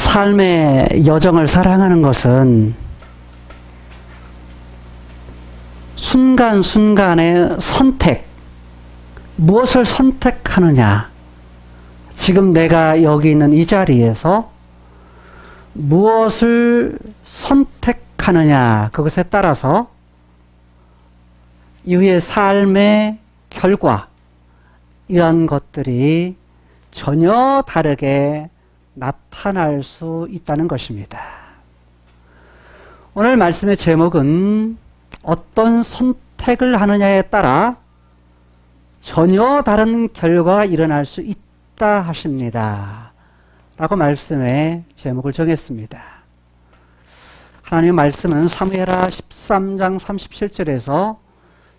삶의 여정을 살아가는 것은 순간순간의 선택, 무엇을 선택하느냐, 지금 내가 여기 있는 이 자리에서 무엇을 선택하느냐, 그것에 따라서 이후의 삶의 결과, 이런 것들이 전혀 다르게 나타날 수 있다는 것입니다. 오늘 말씀의 제목은 어떤 선택을 하느냐에 따라 전혀 다른 결과가 일어날 수 있다 하십니다. 라고 말씀의 제목을 정했습니다. 하나님의 말씀은 사무엘하 13장 37절에서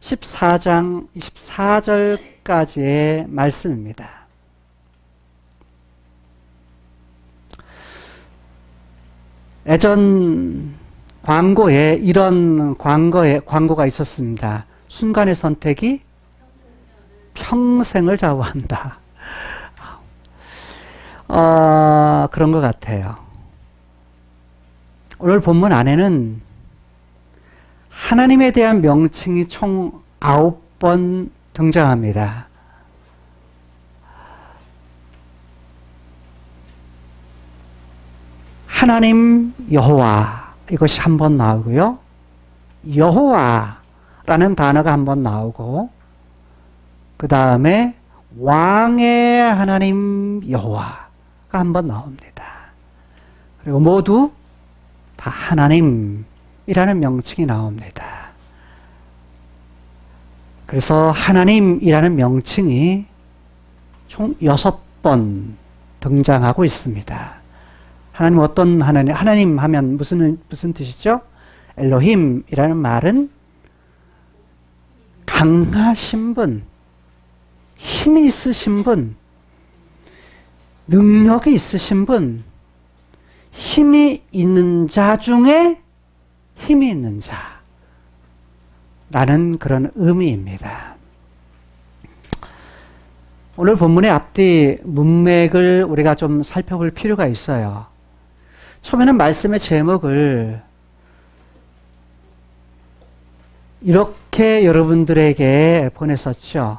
14장 24절까지의 말씀입니다. 예전 광고에 이런 광고가 있었습니다. 순간의 선택이 평생을 좌우한다. 그런 것 같아요. 오늘 본문 안에는 하나님에 대한 명칭이 총 9번 등장합니다. 하나님 여호와, 이것이 한 번 나오고요. 여호와라는 단어가 한 번 나오고, 그 다음에 왕의 하나님 여호와가 한 번 나옵니다. 그리고 모두 다 하나님이라는 명칭이 나옵니다. 그래서 하나님이라는 명칭이 총 6번 등장하고 있습니다. 하나님 어떤 하나님? 하나님 하면 무슨 뜻이죠? 엘로힘이라는 말은 강하신 분, 힘이 있으신 분, 능력이 있으신 분, 힘이 있는 자 중에 힘이 있는 자라는 그런 의미입니다. 오늘 본문의 앞뒤 문맥을 우리가 좀 살펴볼 필요가 있어요. 처음에는 말씀의 제목을 이렇게 여러분들에게 보냈었죠.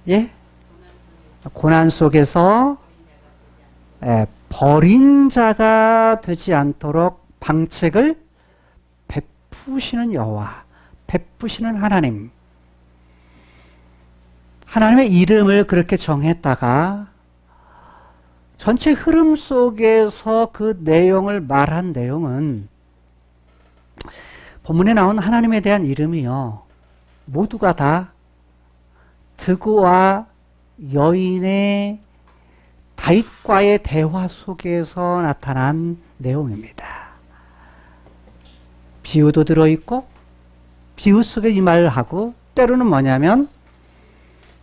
예? 고난 속에서 버린 자가 되지 않도록 방책을 베푸시는 여호와, 베푸시는 하나님. 하나님의 이름을 그렇게 정했다가 전체 흐름 속에서 그 내용을 말한 내용은 본문에 나온 하나님에 대한 이름이요, 모두가 다 드고와 여인의 다윗과의 대화 속에서 나타난 내용입니다. 비유도 들어있고, 비유 속에 이 말을 하고, 때로는 뭐냐면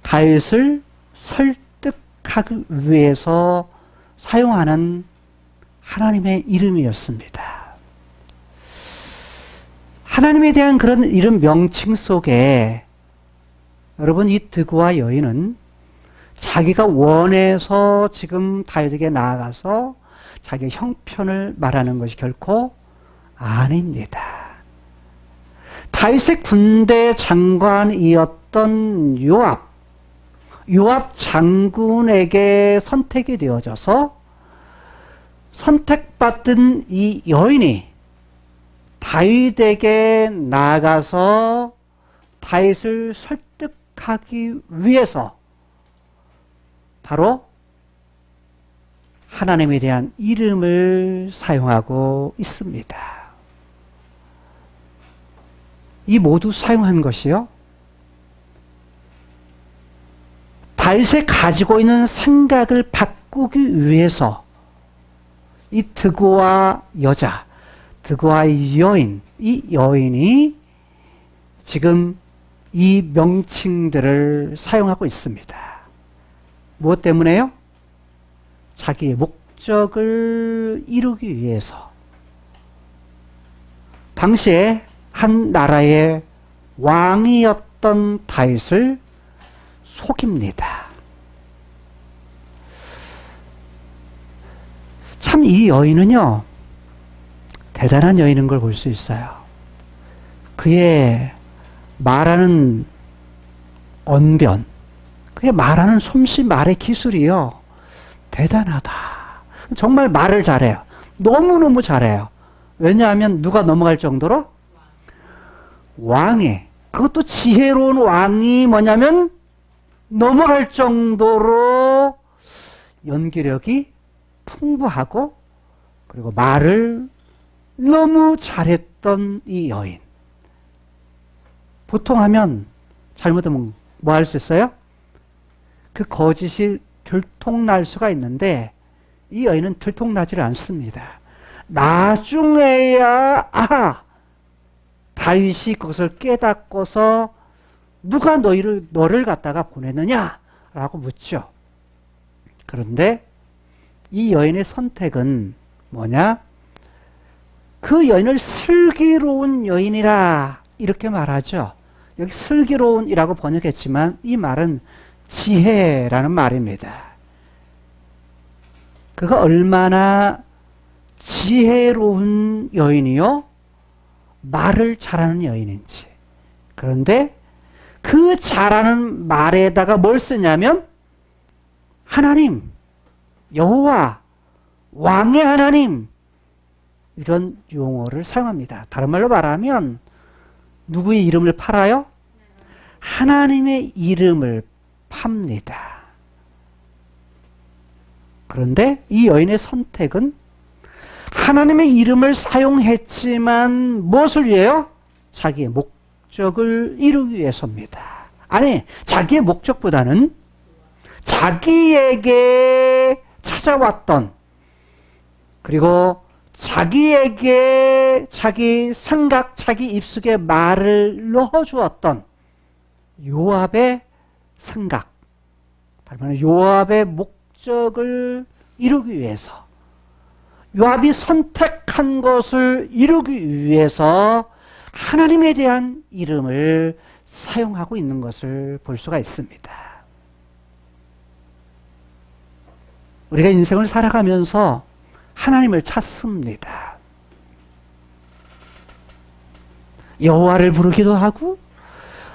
다윗을 설득하기 위해서 사용하는 하나님의 이름이었습니다. 하나님에 대한 그런 이름 명칭 속에 여러분, 이 드고와 여인은 자기가 원해서 지금 다윗에게 나아가서 자기의 형편을 말하는 것이 결코 아닙니다. 다윗의 군대 장관이었던 요압 장군에게 선택이 되어져서 선택받은 이 여인이 다윗에게 나아가서 다윗을 설득하기 위해서 바로 하나님에 대한 이름을 사용하고 있습니다. 이 모두 사용한 것이요, 다윗이 가지고 있는 생각을 바꾸기 위해서 이 드고와 여자, 드고와 여인, 이 여인이 지금 이 명칭들을 사용하고 있습니다. 무엇 때문에요? 자기의 목적을 이루기 위해서. 당시에 한 나라의 왕이었던 다윗을 속입니다. 여러분, 이 여인은요, 대단한 여인인 걸 볼 수 있어요. 그의 말하는 언변, 그의 말하는 솜씨, 말의 기술이요, 대단하다. 정말 말을 잘해요. 너무너무 잘해요. 왜냐하면 누가 넘어갈 정도로 왕이, 그것도 지혜로운 왕이 뭐냐면 넘어갈 정도로 연기력이 풍부하고 그리고 말을 너무 잘했던 이 여인. 보통 하면 잘못하면 뭐 할 수 있어요? 그 거짓이 들통날 수가 있는데 이 여인은 들통나지를 않습니다. 나중에야 다윗이 그것을 깨닫고서 누가 너를 갖다가 보냈느냐라고 묻죠. 그런데 이 여인의 선택은 뭐냐? 그 여인을 슬기로운 여인이라 이렇게 말하죠. 여기 슬기로운이라고 번역했지만 이 말은 지혜라는 말입니다. 그가 얼마나 지혜로운 여인이요? 말을 잘하는 여인인지. 그런데 그 잘하는 말에다가 뭘 쓰냐면 하나님, 여호와, 왕의 하나님, 이런 용어를 사용합니다. 다른 말로 말하면 누구의 이름을 팔아요? 하나님의 이름을 팝니다. 그런데 이 여인의 선택은 하나님의 이름을 사용했지만 무엇을 위해요? 자기의 목적을 이루기 위해서입니다. 아니, 자기의 목적보다는 자기에게 찾아왔던, 그리고 자기에게 자기 생각, 자기 입속에 말을 넣어주었던 요압의 생각, 다른 말로 요압의 목적을 이루기 위해서, 요압이 선택한 것을 이루기 위해서 하나님에 대한 이름을 사용하고 있는 것을 볼 수가 있습니다. 우리가 인생을 살아가면서 하나님을 찾습니다. 여호와를 부르기도 하고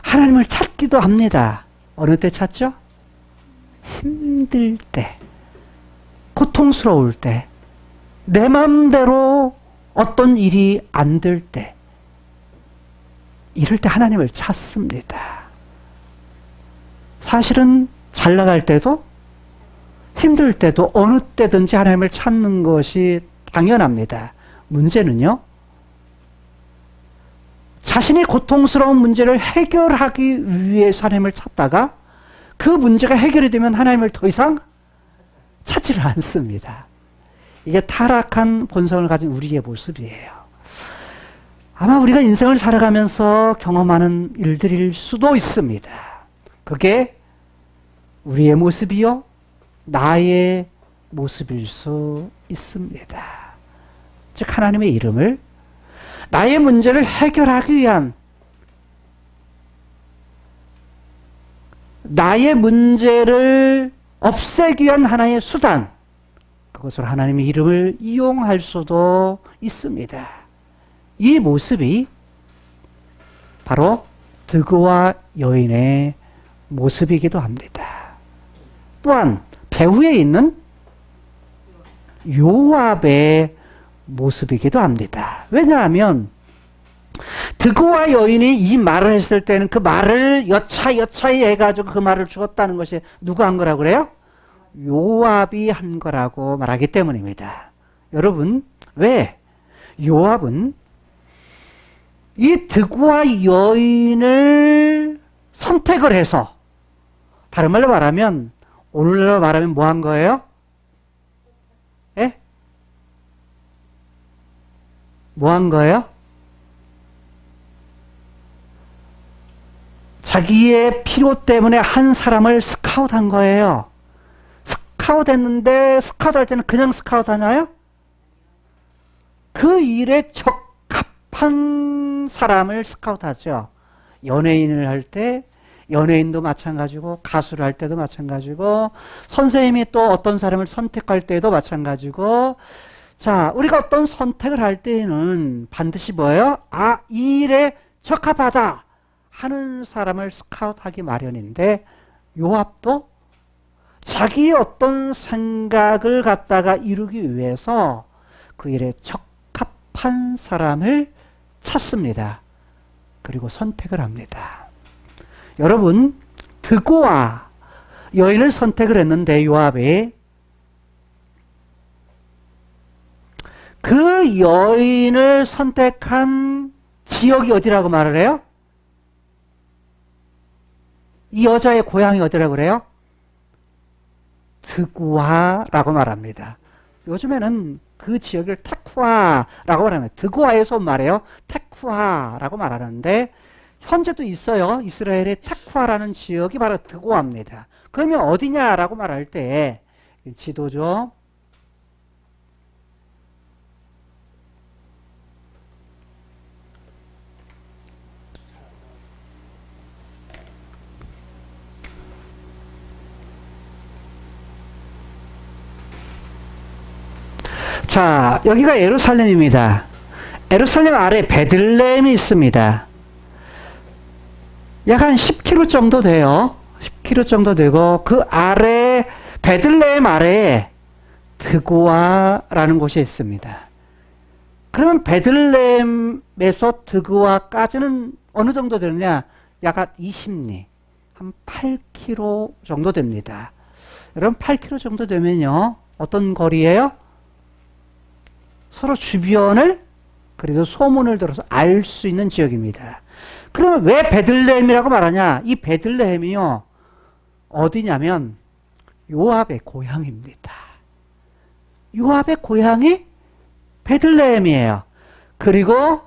하나님을 찾기도 합니다. 어느 때 찾죠? 힘들 때, 고통스러울 때, 내 마음대로 어떤 일이 안 될 때, 이럴 때 하나님을 찾습니다. 사실은 잘 나갈 때도 힘들 때도 어느 때든지 하나님을 찾는 것이 당연합니다. 문제는요, 자신이 고통스러운 문제를 해결하기 위해서 하나님을 찾다가 그 문제가 해결이 되면 하나님을 더 이상 찾지를 않습니다. 이게 타락한 본성을 가진 우리의 모습이에요. 아마 우리가 인생을 살아가면서 경험하는 일들일 수도 있습니다. 그게 우리의 모습이요, 나의 모습일 수 있습니다. 즉 하나님의 이름을 나의 문제를 해결하기 위한, 나의 문제를 없애기 위한 하나의 수단, 그것으로 하나님의 이름을 이용할 수도 있습니다. 이 모습이 바로 드그와 여인의 모습이기도 합니다. 또한 배후에 있는 요압의 모습이기도 합니다. 왜냐하면 드그와 여인이 이 말을 했을 때는 그 말을 여차여차히 해가지고 그 말을 죽었다는 것이 누가 한 거라고 그래요? 요압이 한 거라고 말하기 때문입니다. 여러분, 왜? 요압은 이 드그와 여인을 선택을 해서, 다른 말로 말하면, 오늘날로 말하면 뭐 한 거예요? 예? 뭐 한 거예요? 자기의 필요 때문에 한 사람을 스카우트 한 거예요. 스카우트 했는데, 스카우트 할 때는 그냥 스카우트 하나요? 그 일에 적합한 사람을 스카우트 하죠. 연예인을 할 때, 연예인도 마찬가지고, 가수를 할 때도 마찬가지고, 선생님이 또 어떤 사람을 선택할 때도 마찬가지고, 자, 우리가 어떤 선택을 할 때에는 반드시 뭐예요? 아, 이 일에 적합하다 하는 사람을 스카웃하기 마련인데, 요압도 자기의 어떤 생각을 갖다가 이루기 위해서 그 일에 적합한 사람을 찾습니다. 그리고 선택을 합니다. 여러분, 드고아 여인을 선택을 했는데 요압이 그 여인을 선택한 지역이 어디라고 말을 해요? 이 여자의 고향이 어디라고 그래요? 드고아라고 말합니다. 요즘에는 그 지역을 테쿠아라고 말합니다. 드고아에서 온 말이에요. 테쿠아라고 말하는데 현재도 있어요. 이스라엘의 테쿠아라는 지역이 바로 드고아입니다. 그러면 어디냐라고 말할 때 지도죠. 자, 여기가 예루살렘입니다. 예루살렘 아래 베들레헴이 있습니다. 약 한 10km 정도 돼요. 10km 정도 되고 그 아래 베들레헴 아래에 드고아라는 곳이 있습니다. 그러면 베들레헴에서 드고아까지는 어느 정도 되느냐? 약 한 20리, 한 8km 정도 됩니다. 여러분 8km 정도 되면요. 어떤 거리예요? 서로 주변을 그래도 소문을 들어서 알 수 있는 지역입니다. 그러면 왜 베들레헴이라고 말하냐? 이 베들레헴이요. 어디냐면 요압의 고향입니다. 요압의 고향이 베들레헴이에요. 그리고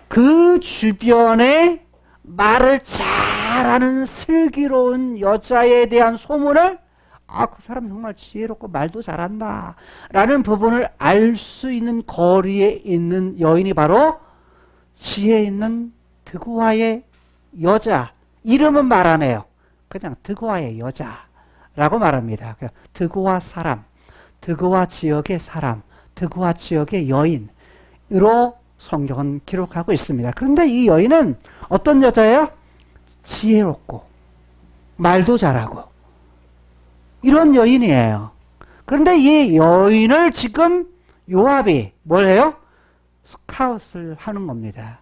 그 주변에 말을 잘하는 슬기로운 여자에 대한 소문을 아, 그 사람 정말 지혜롭고 말도 잘한다 라는 부분을 알 수 있는 거리에 있는 여인이 바로 지혜 있는 드고아의 여자. 이름은 말 안 해요. 그냥 드고아의 여자라고 말합니다. 드고아 사람, 드고아 지역의 사람, 드고아 지역의 여인으로 성경은 기록하고 있습니다. 그런데 이 여인은 어떤 여자예요? 지혜롭고 말도 잘하고 이런 여인이에요. 그런데 이 여인을 지금 요압이 뭘 해요? 스카웃을 하는 겁니다.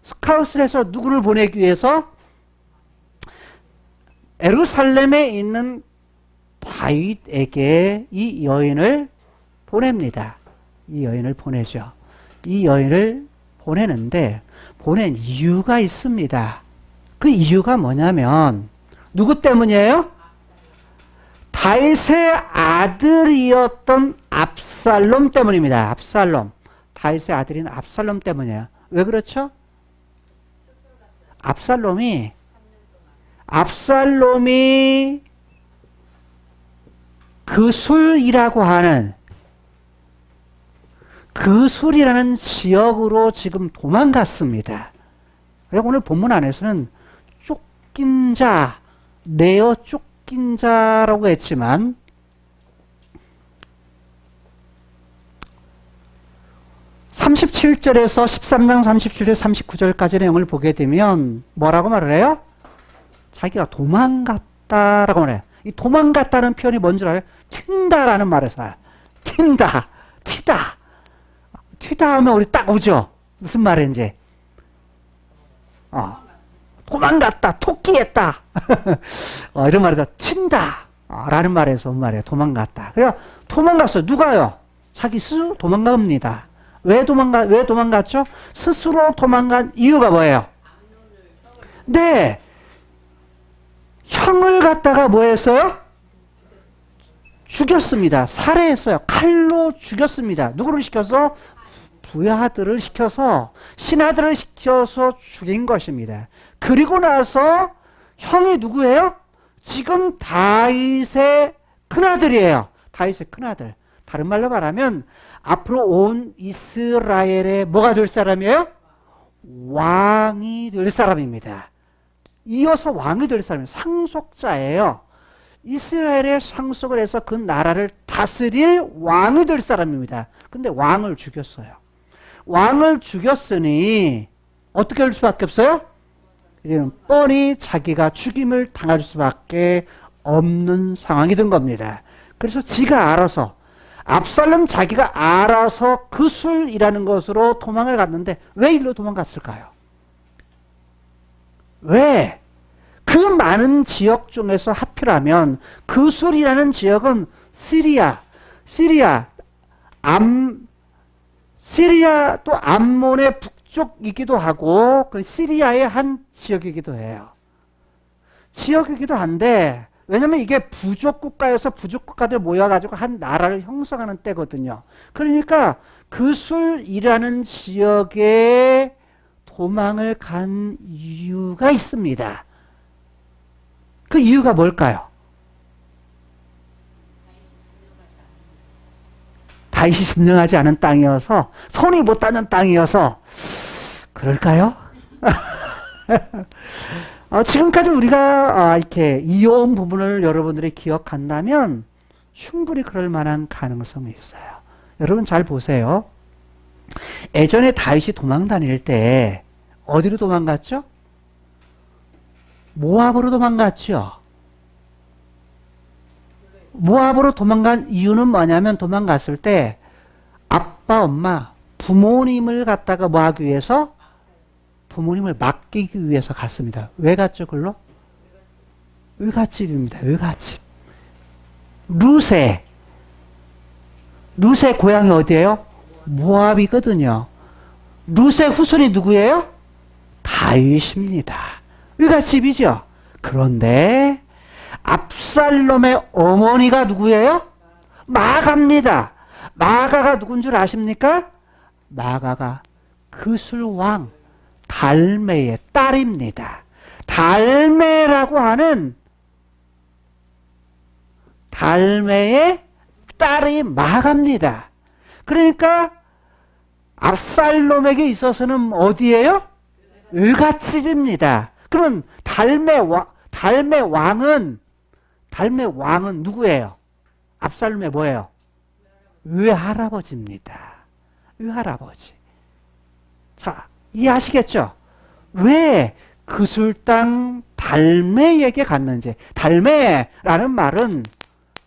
스카웃을 해서 누구를 보내기 위해서? 예루살렘에 있는 다윗에게 이 여인을 보냅니다. 이 여인을 보내죠. 이 여인을 보내는데 보낸 이유가 있습니다. 그 이유가 뭐냐면 누구 때문이에요? 다윗의 아들이었던 압살롬 때문입니다. 압살롬. 다윗의 아들인 압살롬 때문이에요. 왜 그렇죠? 압살롬이 그술이라고 하는 그술이라는 지역으로 지금 도망갔습니다. 그리고 오늘 본문 안에서는 쫓긴 자, 내어 쫓긴 자라고 했지만 37절에서 13장 37절 39절까지 내용을 보게 되면 뭐라고 말을 해요? 자기가 도망갔다라고 말해요. 이 도망갔다는 표현이 뭔지 알아요? 튄다라는 말에서 튄다, 튀다. 튀다 하면 우리 딱 오죠? 무슨 말인지. 도망갔다, 토끼했다. 이런 말에서 튄다 라는 말에서 온 말이에요. 도망갔다. 그래서 도망갔어요. 누가요? 자기 스스로 도망갑니다. 왜 도망갔죠? 스스로 도망간 이유가 뭐예요? 네. 형을 갖다가 뭐 했어요? 죽였습니다. 살해했어요. 칼로 죽였습니다. 누구를 시켜서? 부하들을 시켜서, 신하들을 시켜서 죽인 것입니다. 그리고 나서 형이 누구예요? 지금 다윗의 큰아들이에요. 다윗의 큰아들. 다른 말로 말하면 앞으로 온 이스라엘의 뭐가 될 사람이에요? 왕이 될 사람입니다. 이어서 왕이 될 사람이에요. 상속자예요. 이스라엘에 상속을 해서 그 나라를 다스릴 왕이 될 사람입니다. 근데 왕을 죽였어요. 왕을 죽였으니 어떻게 할 수밖에 없어요? 이제는 뻔히 자기가 죽임을 당할 수밖에 없는 상황이 된 겁니다. 그래서 지가 알아서 압살롬 자기가 알아서 그술이라는 것으로 도망을 갔는데 왜 일로 도망갔을까요? 왜? 그 많은 지역 중에서 하필하면 그술이라는 지역은 시리아 또 암몬의 북쪽이기도 하고 그 시리아의 한 지역이기도 해요. 지역이기도 한데 왜냐면 이게 부족 국가여서 부족 국가들 모여가지고 한 나라를 형성하는 때거든요. 그러니까 그술이라는 지역에 도망을 간 이유가 있습니다. 그 이유가 뭘까요? 다윗이 점령하지 않은 땅이어서 손이 못 닿는 땅이어서 그럴까요? 지금까지 우리가 이렇게 이어온 부분을 여러분들이 기억한다면 충분히 그럴 만한 가능성이 있어요. 여러분 잘 보세요. 예전에 다윗이 도망 다닐 때 어디로 도망갔죠? 모압으로 도망갔죠. 모압으로 도망간 이유는 뭐냐면 도망갔을 때 아빠, 엄마, 부모님을 갖다가 뭐 하기 위해서? 부모님을 맡기기 위해서 갔습니다. 왜 갔죠, 글로? 외갓집입니다. 외갓집. 루세 고향이 어디예요? 모압이거든요. 루세 후손이 누구예요? 다윗입니다. 외갓집이죠. 그런데 압살롬의 어머니가 누구예요? 마가입니다. 마가가 누군 줄 아십니까? 마가가 그술왕 달메의 딸입니다. 달메라고 하는 달메의 딸이 마가입니다. 그러니까 압살롬에게 있어서는 어디예요? 외갓집입니다. 그러면 달메 왕은 누구예요? 압살롬의 뭐예요? 외할아버지입니다. 외할아버지. 자, 이해하시겠죠? 왜 그술 땅 달메에게 갔는지. 달메라는 말은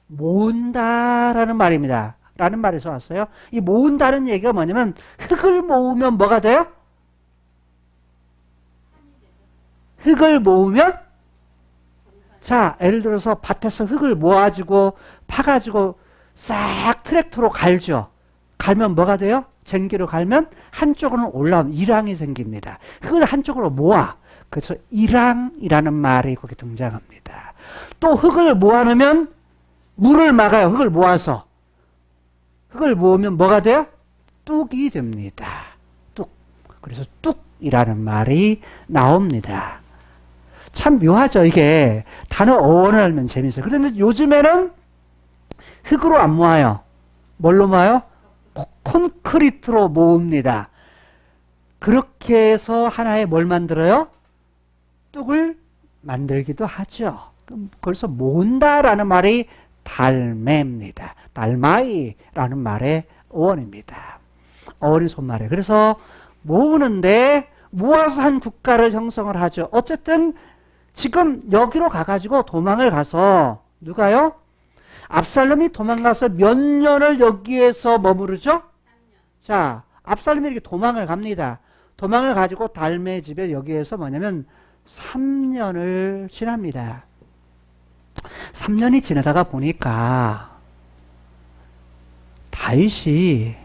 모은다라는 말입니다. 라는 말에서 왔어요. 이 모은다는 얘기가 뭐냐면 흙을 모으면 뭐가 돼요? 흙을 모으면 자, 예를 들어서 밭에서 흙을 모아가지고 파가지고 싹 트랙터로 갈죠. 갈면 뭐가 돼요? 쟁기로 갈면 한쪽으로는 올라오면 일항이 생깁니다. 흙을 한쪽으로 모아. 그래서 일항이라는 말이 거기 등장합니다. 또 흙을 모아놓으면 물을 막아요. 흙을 모아서. 흙을 모으면 뭐가 돼요? 뚝이 됩니다. 뚝. 그래서 뚝이라는 말이 나옵니다. 참 묘하죠. 이게 단어 어원을 알면 재밌어요. 그런데 요즘에는 흙으로 안 모아요. 뭘로 모아요? 콘크리트로 모읍니다. 그렇게 해서 하나의 뭘 만들어요? 뚝을 만들기도 하죠. 그래서 모은다라는 말이 달매입니다. 달마이라는 말의 어원입니다. 어원이 손말이에요. 그래서 모으는데 모아서 한 국가를 형성을 하죠. 어쨌든 지금 여기로 가가지고 도망을 가서 누가요? 압살롬이 도망가서 몇 년을 여기에서 머무르죠? 3년. 자, 압살롬이 이렇게 도망을 갑니다. 도망을 가지고 달메 집에 여기에서 뭐냐면 3년을 지납니다. 3년이 지나다가 보니까 다윗이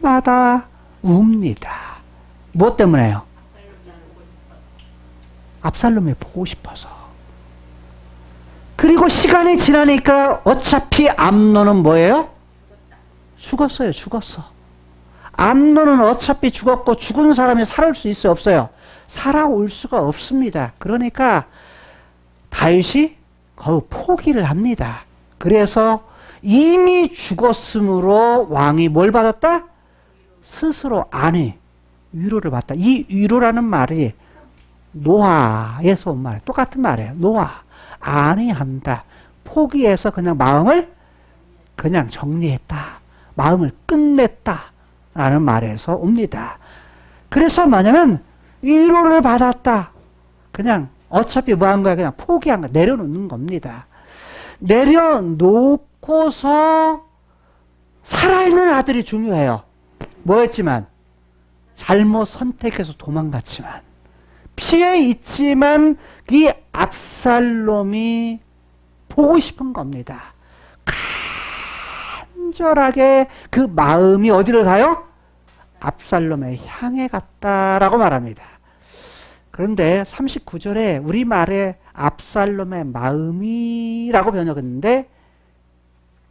날마다 웁니다. 무엇 때문에요? 압살롬이 보고 싶어서. 그리고 시간이 지나니까 어차피 암논은 뭐예요? 죽었어요. 죽었어. 암논은 어차피 죽었고 죽은 사람이 살을 수 있어요? 없어요? 살아올 수가 없습니다. 그러니까 다윗이 거의 포기를 합니다. 그래서 이미 죽었으므로 왕이 뭘 받았다? 스스로 아내 위로를 받다. 이 위로라는 말이 노아에서 온 말, 똑같은 말이에요. 노아, 안위한다. 포기해서 그냥 마음을 그냥 정리했다. 마음을 끝냈다. 라는 말에서 옵니다. 그래서 뭐냐면 위로를 받았다. 그냥 어차피 뭐 한 거야? 그냥 포기한 거야. 내려놓는 겁니다. 내려놓고서 살아있는 아들이 중요해요. 뭐였지만 잘못 선택해서 도망갔지만 피해 있지만 이 압살롬이 보고 싶은 겁니다. 간절하게 그 마음이 어디를 가요? 압살롬에 향해 갔다라고 말합니다. 그런데 39절에 우리말에 압살롬의 마음이라고 번역했는데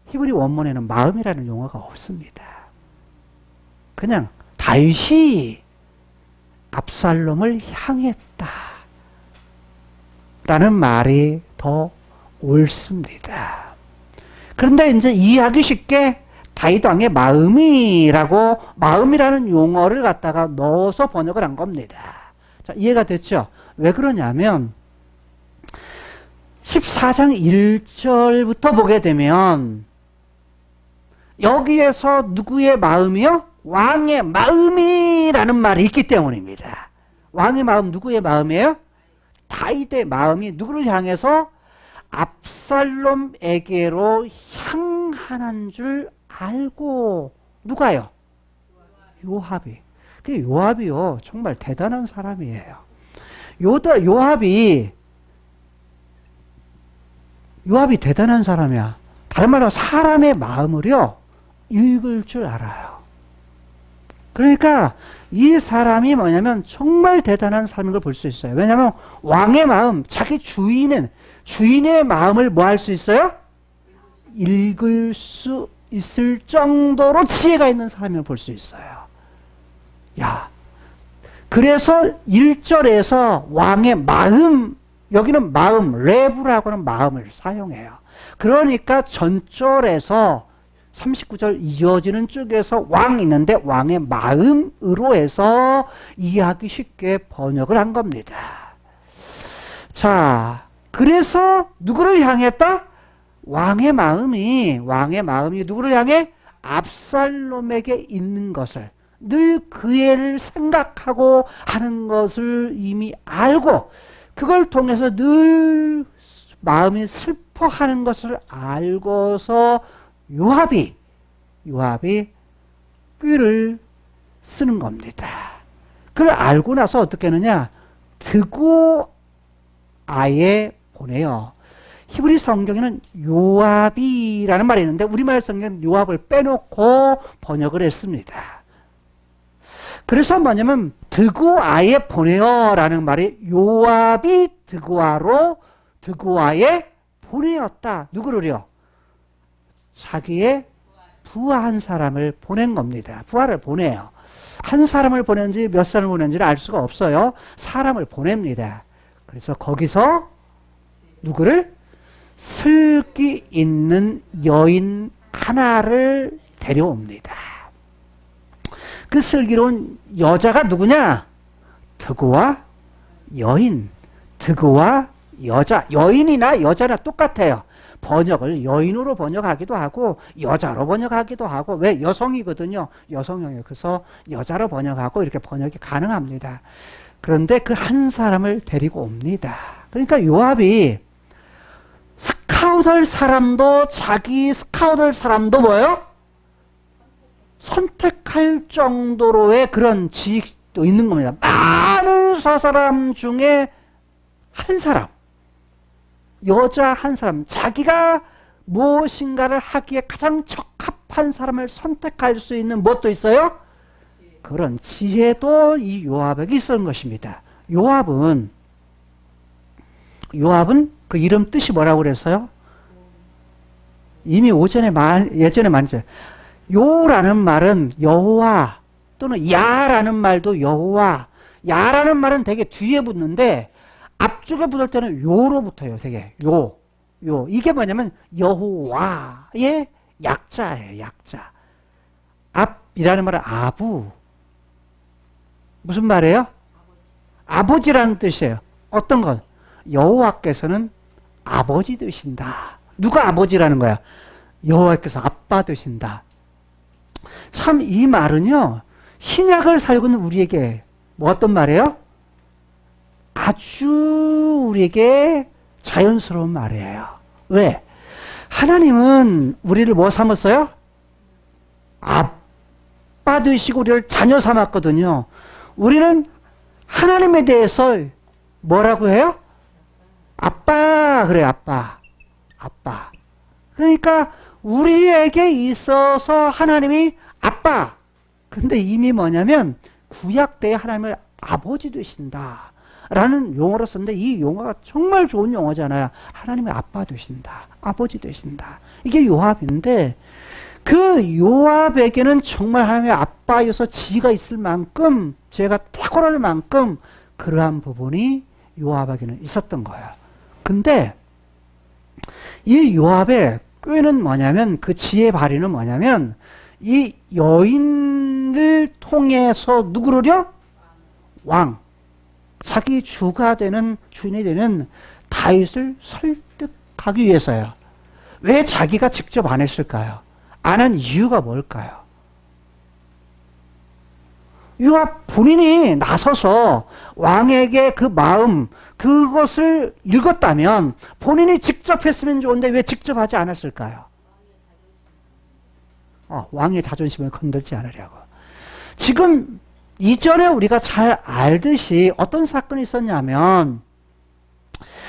히브리 원문에는 마음이라는 용어가 없습니다. 그냥 다윗이 압살롬을 향했다 라는 말이 더 옳습니다. 그런데 이제 이해하기 쉽게 다윗 왕의 마음이라고 마음이라는 용어를 갖다가 넣어서 번역을 한 겁니다. 자, 이해가 됐죠? 왜 그러냐면 14장 1절부터 보게 되면 여기에서 누구의 마음이요? 왕의 마음이라는 말이 있기 때문입니다. 왕의 마음 누구의 마음이에요? 다윗의 마음이 누구를 향해서 압살롬에게로 향하는 줄 알고 누가요? 요압이. 그 요압이요 정말 대단한 사람이에요. 요압이 대단한 사람이야. 다른 말로 사람의 마음을요 읽을 줄 알아요. 그러니까 이 사람이 뭐냐면 정말 대단한 사람인 걸 볼 수 있어요. 왜냐하면 왕의 마음, 자기 주인의 마음을 뭐 할 수 있어요? 읽을 수 있을 정도로 지혜가 있는 사람을 볼 수 있어요. 야, 그래서 1절에서 왕의 마음, 여기는 마음, 레브라고 하는 마음을 사용해요. 그러니까 전절에서 39절 이어지는 쪽에서 왕이 있는데 왕의 마음으로 해서 이해하기 쉽게 번역을 한 겁니다. 자, 그래서 누구를 향했다? 왕의 마음이 누구를 향해? 압살롬에게 있는 것을 늘 그 애를 생각하고 하는 것을 이미 알고 그걸 통해서 늘 마음이 슬퍼하는 것을 알고서 요압이 꾀를 쓰는 겁니다. 그걸 알고 나서 어떻게 하느냐? 드고아에 보내요. 히브리 성경에는 요압이라는 말이 있는데 우리말 성경은 요압을 빼놓고 번역을 했습니다. 그래서 뭐냐면 드고아에 보내요 라는 말이 요압이 드고아에 보내었다. 누구를요? 자기의 부하 한 사람을 보낸 겁니다. 부하를 보내요. 한 사람을 보낸지 몇 사람을 보낸지는 알 수가 없어요. 사람을 보냅니다. 그래서 거기서 누구를? 슬기 있는 여인 하나를 데려옵니다. 그 슬기로운 여자가 누구냐? 드고와 여인, 드고와 여자, 여인이나 여자나 똑같아요. 번역을 여인으로 번역하기도 하고 여자로 번역하기도 하고 왜? 여성이거든요. 여성형이에요. 그래서 여자로 번역하고 이렇게 번역이 가능합니다. 그런데 그 한 사람을 데리고 옵니다. 그러니까 요압이 스카웃할 사람도 자기 스카웃할 사람도 뭐예요? 선택할 정도로의 그런 지식도 있는 겁니다. 많은 사람 중에 한 사람, 여자 한 사람, 자기가 무엇인가를 하기에 가장 적합한 사람을 선택할 수 있는 무엇도 있어요? 그런 지혜도 이 요압에게 있었던 것입니다. 요압은 그 이름 뜻이 뭐라고 그랬어요? 이미 예전에 말했죠. 요라는 말은 여호와 또는 야라는 말도 여호와, 야라는 말은 되게 뒤에 붙는데 앞쪽에 붙을 때는 요로 붙어요. 되게 요. 이게 뭐냐면 여호와의 약자예요. 약자. 앞이라는 말은 아부. 무슨 말이에요? 아버지라는 뜻이에요. 어떤 것? 여호와께서는 아버지 되신다. 누가 아버지라는 거야? 여호와께서 아빠 되신다. 참 이 말은요, 신약을 살고 있는 우리에게 뭐 어떤 말이에요? 아주 우리에게 자연스러운 말이에요. 왜? 하나님은 우리를 뭐 삼았어요? 아빠 되시고 우리를 자녀 삼았거든요. 우리는 하나님에 대해서 뭐라고 해요? 아빠 그래요. 아빠. 그러니까 우리에게 있어서 하나님이 아빠. 근데 이미 뭐냐면 구약 때 하나님을 아버지 되신다 라는 용어로 썼는데, 이 용어가 정말 좋은 용어잖아요. 하나님이 아빠 되신다, 아버지 되신다. 이게 요압인데, 그 요압에게는 정말 하나님의 아빠여서 지가 있을 만큼, 제가 탁월할 만큼 그러한 부분이 요압에게는 있었던 거예요. 근데 이 요압의 꾀는 뭐냐면, 그 지혜 발휘는 뭐냐면, 이 여인을 통해서 누구를요? 왕, 자기 주가 되는, 주인이 되는 다윗을 설득하기 위해서요. 왜 자기가 직접 안 했을까요? 안 한 이유가 뭘까요? 요압 본인이 나서서 왕에게 그 마음, 그것을 읽었다면 본인이 직접 했으면 좋은데 왜 직접 하지 않았을까요? 왕의 자존심을 건들지 않으려고. 지금 이전에 우리가 잘 알듯이 어떤 사건이 있었냐면,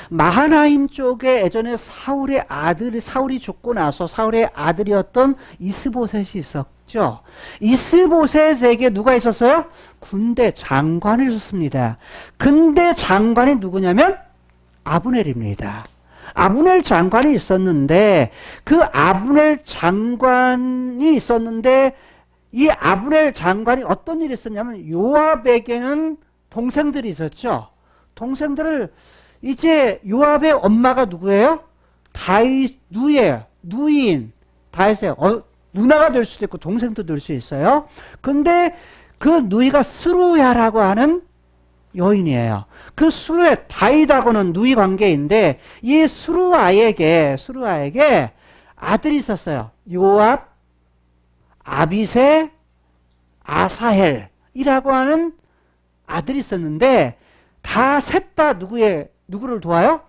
마하나임 쪽에 예전에 사울이 죽고 나서 사울의 아들이었던 이스보셋이 있었죠. 이스보셋에게 누가 있었어요? 군대 장관이 있었습니다. 근데 장관이 누구냐면 아브넬입니다. 아브넬 장관이 있었는데, 그 아브넬 장관이 있었는데, 이 아브넬 장관이 어떤 일이 있었냐면, 요압에게는 동생들이 있었죠. 동생들을, 이제 요압의 엄마가 누구예요? 다윗 누이예요. 누이인 다윗의 누나가 될 수도 있고 동생도 될 수 있어요. 근데 그 누이가 스루야라고 하는 여인이에요. 그 스루야, 다윗하고는 누이 관계인데, 이 스루아에게 아들이 있었어요. 요압, 아비새, 아사헬이라고 하는 아들이 있었는데, 다 셋 다 누구를 도와요?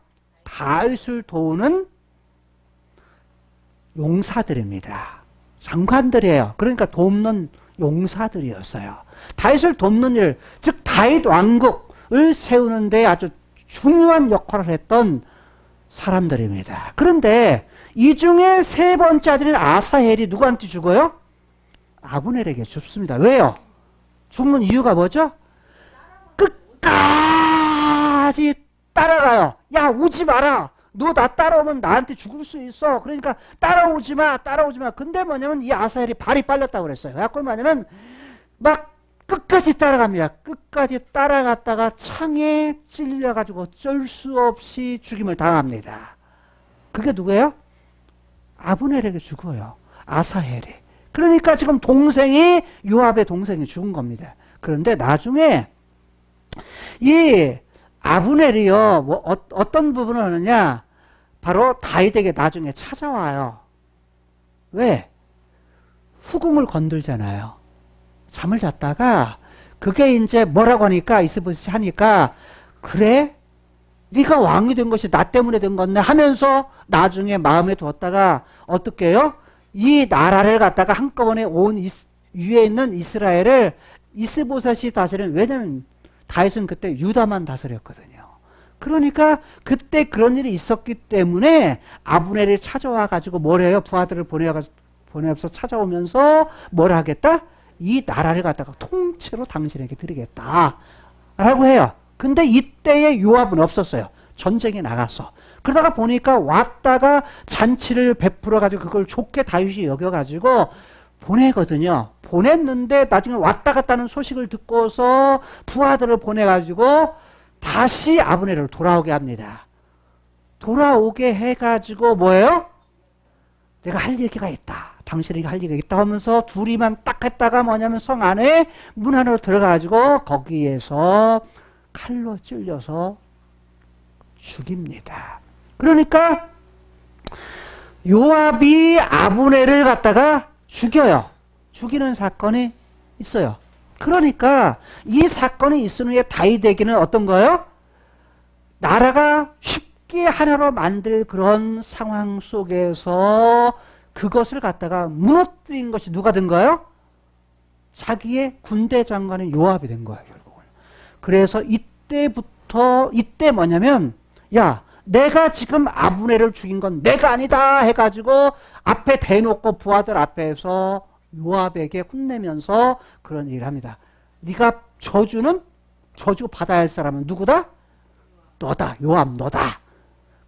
다윗을 도우는 용사들입니다. 장관들이에요. 그러니까 돕는 용사들이었어요. 다윗을 돕는 일, 즉 다윗 왕국을 세우는 데 아주 중요한 역할을 했던 사람들입니다. 그런데 이 중에 세 번째 아들인 아사헬이 누구한테 죽어요? 아브넬에게 죽습니다. 왜요? 죽는 이유가 뭐죠? 끝까지 따라가요. 야, 오지 마라. 너 나 따라오면 나한테 죽을 수 있어. 그러니까 따라오지 마. 근데 뭐냐면 이 아사헬이 발이 빨렸다고 그랬어요. 그래서 뭐냐면 막 끝까지 따라갑니다. 끝까지 따라갔다가 창에 찔려가지고 어쩔 수 없이 죽임을 당합니다. 그게 누구예요? 아브넬에게 죽어요. 아사헬이. 그러니까 지금 요압의 동생이 죽은 겁니다. 그런데 나중에 이 아브넬이요, 어떤 부분을 하느냐? 바로 다윗에게 나중에 찾아와요. 왜? 후궁을 건들잖아요. 잠을 잤다가 그게 이제 뭐라고 하니까, 이스보셋이 하니까, 그래? 네가 왕이 된 것이 나 때문에 된 건데 하면서 나중에 마음에 두었다가 어떻게 해요? 이 나라를 갖다가 한꺼번에 위에 있는 이스라엘을 이스보셋이 다스리는, 왜냐면 다윗은 그때 유다만 다스렸거든요. 그러니까 그때 그런 일이 있었기 때문에 아브넬이 찾아와 가지고 뭐래요? 부하들을 보내서 찾아오면서 뭘 하겠다? 이 나라를 갖다가 통째로 당신에게 드리겠다 라고 해요. 근데 이때에 요압은 없었어요. 전쟁에 나갔어. 그러다가 보니까 왔다가 잔치를 베풀어 가지고 그걸 좋게 다윗이 여겨 가지고 보내거든요. 보냈는데 나중에 왔다 갔다는 소식을 듣고서 부하들을 보내 가지고 다시 아브넬을 돌아오게 합니다. 돌아오게 해 가지고 뭐예요? 내가 할 얘기가 있다. 당신에게 할 얘기가 있다 하면서 둘이만 딱 했다가 뭐냐면 성 안에 문 안으로 들어가가지고 거기에서 칼로 찔려서 죽입니다. 그러니까 요압이 아브넬을 갖다가 죽여요. 죽이는 사건이 있어요. 그러니까 이 사건이 있은 후에 다윗에게는 어떤 거예요? 나라가 쉽게 하나로 만들 그런 상황 속에서 그것을 갖다가 무너뜨린 것이 누가 된 거예요? 자기의 군대 장관인 요압이 된 거예요, 결국은. 그래서 이때 뭐냐면, 야, 내가 지금 아브넬을 죽인 건 내가 아니다 해가지고 앞에 대놓고 부하들 앞에서 요압에게 혼내면서 그런 얘기를 합니다. 네가 저주 받아야 할 사람은 누구다? 너다. 요압 너다.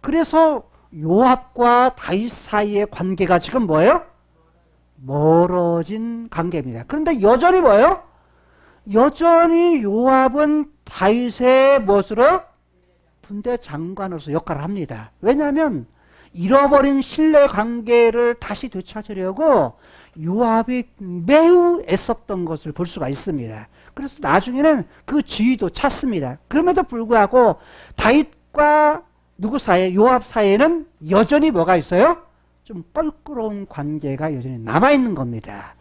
그래서 요압과 다윗 사이의 관계가 지금 뭐예요? 멀어진 관계입니다. 그런데 여전히 뭐예요? 여전히 요압은 다윗의 무엇으로? 군대 장관으로서 역할을 합니다. 왜냐하면 잃어버린 신뢰 관계를 다시 되찾으려고 요압이 매우 애썼던 것을 볼 수가 있습니다. 그래서 나중에는 그 지위도 찾습니다. 그럼에도 불구하고 다윗과 누구 사이에, 요압 사이에는 여전히 뭐가 있어요? 좀 껄끄러운 관계가 여전히 남아있는 겁니다.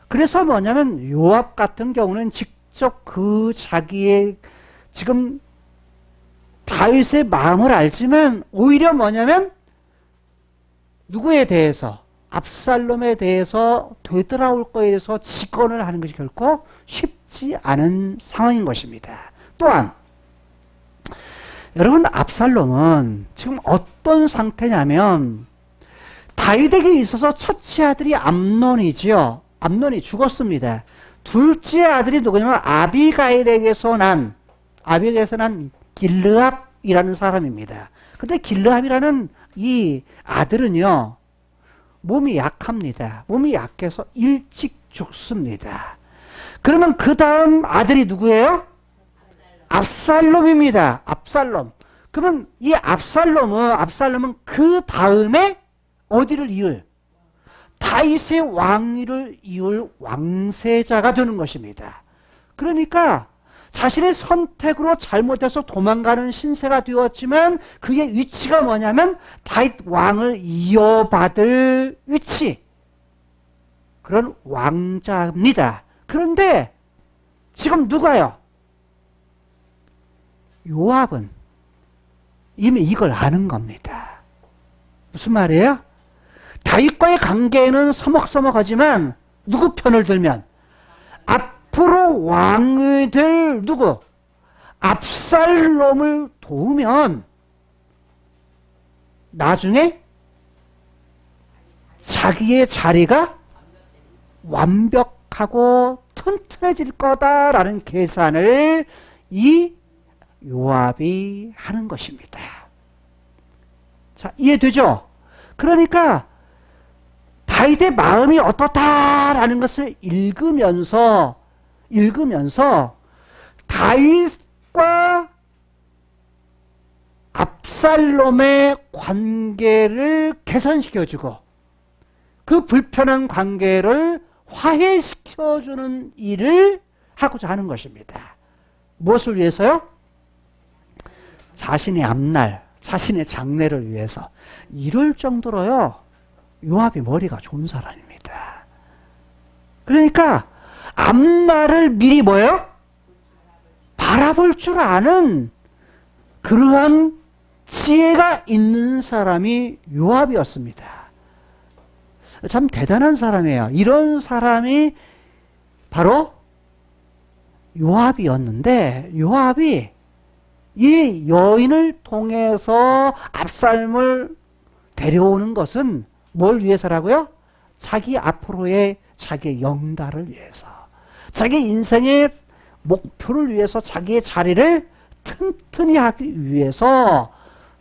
그래서 뭐냐면 요압 같은 경우는 직접 그 자기의 지금 다윗의 마음을 알지만 오히려 뭐냐면 누구에 대해서, 압살롬에 대해서 되돌아올 거에 대해서 직언을 하는 것이 결코 쉽지 않은 상황인 것입니다. 또한 여러분, 압살롬은 지금 어떤 상태냐면 다윗에게 있어서 첫째 아들이 암논이지요. 암논이 죽었습니다. 둘째 아들이 누구냐면 아비가일에게서 난 길르압이라는 사람입니다. 근데 길르압이라는 이 아들은요, 몸이 약합니다. 몸이 약해서 일찍 죽습니다. 그러면 그 다음 아들이 누구예요? 압살롬입니다. 압살롬. 그러면 이 압살롬은 그 다음에 어디를 이을? 다윗의 왕위를 이을 왕세자가 되는 것입니다. 그러니까 자신의 선택으로 잘못해서 도망가는 신세가 되었지만 그의 위치가 뭐냐면 다윗 왕을 이어받을 위치, 그런 왕자입니다. 그런데 지금 누가요? 요압은 이미 이걸 아는 겁니다. 무슨 말이에요? 다윗과의 관계는 서먹서먹하지만 누구 편을 들면 앞으로 왕이 될 누구? 압살롬을 도우면 나중에 자기의 자리가 완벽하고 튼튼해질 거다라는 계산을 이 요압이 하는 것입니다. 자, 이해되죠? 그러니까 다윗의 마음이 어떻다라는 것을 읽으면서 다윗과 압살롬의 관계를 개선시켜주고 그 불편한 관계를 화해시켜주는 일을 하고자 하는 것입니다. 무엇을 위해서요? 자신의 앞날, 자신의 장래를 위해서. 이럴 정도로요, 요압이 머리가 좋은 사람입니다. 그러니까 앞날을 미리 뭐예요? 바라볼 줄 아는 그러한 지혜가 있는 사람이 요압이었습니다. 참 대단한 사람이에요. 이런 사람이 바로 요압이었는데, 요압이 이 여인을 통해서 압살롬을 데려오는 것은 뭘 위해서라고요? 자기 앞으로의 자기의 영달을 위해서, 자기 인생의 목표를 위해서, 자기의 자리를 튼튼히 하기 위해서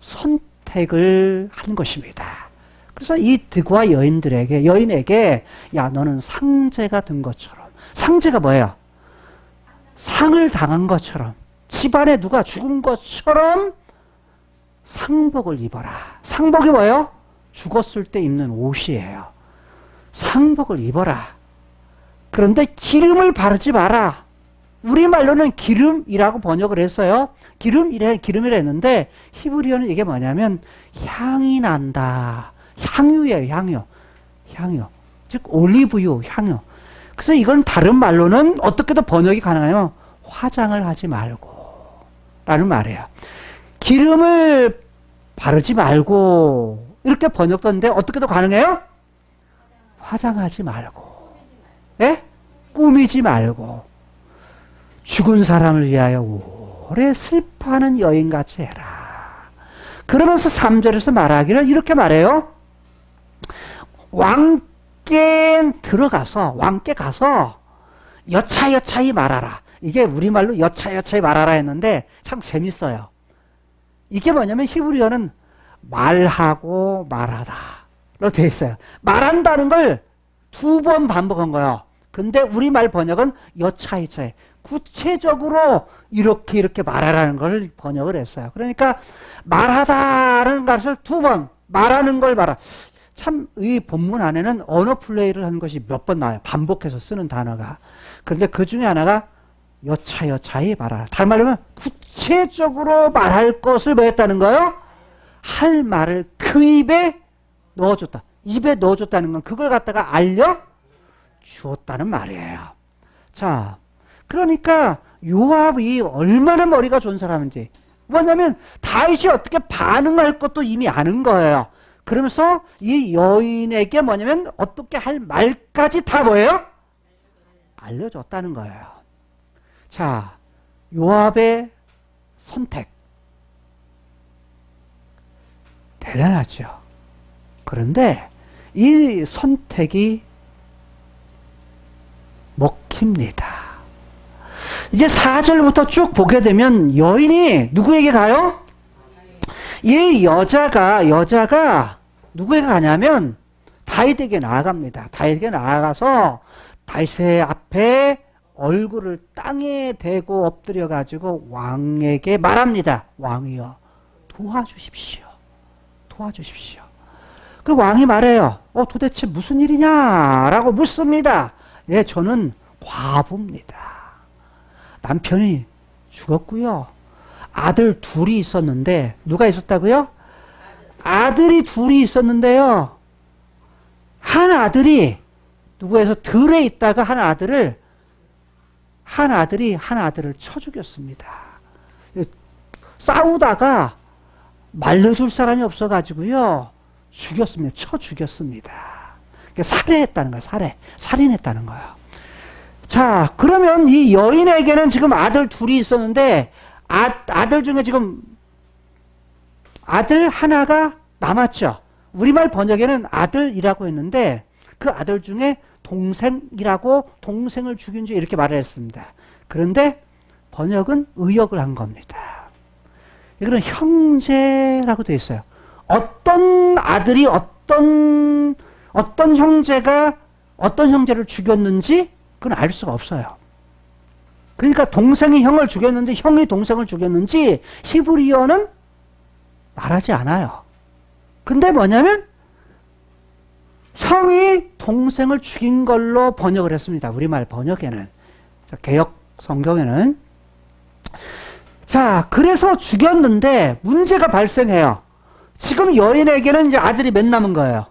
선택을 한 것입니다. 그래서 이 드과 여인에게 야, 너는 상제가 된 것처럼, 상제가 뭐예요? 상을 당한 것처럼, 집안에 누가 죽은 것처럼 상복을 입어라. 상복이 뭐예요? 죽었을 때 입는 옷이에요. 상복을 입어라. 그런데 기름을 바르지 마라. 우리말로는 기름이라고 번역을 했어요. 기름이라 했는데 히브리어는 이게 뭐냐면 향이 난다. 향유예요, 향유. 향유. 즉 올리브유, 향유. 그래서 이건 다른 말로는 어떻게도 번역이 가능해요. 화장을 하지 말고 라는 말이에요. 기름을 바르지 말고 이렇게 번역되는데 어떻게도 가능해요? 화장하지 말고, 예? 꾸미지 말고, 죽은 사람을 위하여 오래 슬퍼하는 여인같이 해라. 그러면서 3절에서 말하기를 이렇게 말해요. 왕께 가서 여차여차히 말하라. 이게 우리말로 여차여차히 말하라 했는데 참 재밌어요. 이게 뭐냐면 히브리어는 말하고 말하다로 되어 있어요. 말한다는 걸 2번 반복한 거예요. 근데 우리말 번역은 여차여차히 구체적으로 이렇게 말하라는 걸 번역을 했어요. 그러니까 말하다라는 것을 2번, 말하는 걸 말하. 참 이 본문 안에는 언어 플레이를 하는 것이 몇 번 나와요. 반복해서 쓰는 단어가. 그런데 그 중에 하나가 여차여차히 말하라. 다른 말로 하면 구체적으로 말할 것을 뭐 했다는 거예요? 할 말을 그 입에 넣어줬다. 입에 넣어줬다는 건 그걸 갖다가 알려주었다는 말이에요. 자, 그러니까 요압이 얼마나 머리가 좋은 사람인지. 뭐냐면 다윗이 어떻게 반응할 것도 이미 아는 거예요. 그러면서 이 여인에게 뭐냐면 어떻게 할 말까지 다 뭐예요? 알려줬다는 거예요. 자, 요압의 선택. 대단하죠. 그런데 이 선택이 먹힙니다. 이제 4절부터 쭉 보게 되면 여인이 누구에게 가요? 이 여자가 누구에게 가냐면 다윗에게 나아갑니다. 다윗에게 나아가서 다윗의 앞에 얼굴을 땅에 대고 엎드려 가지고 왕에게 말합니다. 왕이여, 도와주십시오. 도와주십시오. 그 왕이 말해요. 도대체 무슨 일이냐? 라고 묻습니다. 예, 저는 과부입니다. 남편이 죽었고요. 아들 둘이 있었는데, 누가 있었다고요? 아들이 둘이 있었는데요. 한 아들이, 누구에서 들에 있다가 한 아들이 한 아들을 쳐 죽였습니다. 싸우다가 말려줄 사람이 없어가지고요. 죽였습니다. 쳐 죽였습니다. 그러니까 살해했다는 거예요. 살인했다는 거예요. 자, 그러면 이 여인에게는 지금 아들 둘이 있었는데, 아들 중에 지금 아들 하나가 남았죠. 우리말 번역에는 아들이라고 했는데 그 아들 중에 동생을 죽인 지 이렇게 말을 했습니다. 그런데 번역은 의역을 한 겁니다. 이거는 형제라고 되어 있어요. 어떤 아들이 어떤 형제를 죽였는지 그건 알 수가 없어요. 그러니까 동생이 형을 죽였는지 형이 동생을 죽였는지 히브리어는 말하지 않아요. 근데 뭐냐면 형이 동생을 죽인 걸로 번역을 했습니다. 우리말 번역에는. 개역 성경에는. 자, 그래서 죽였는데 문제가 발생해요. 지금 여인에게는 이제 아들이 몇 남은 거예요?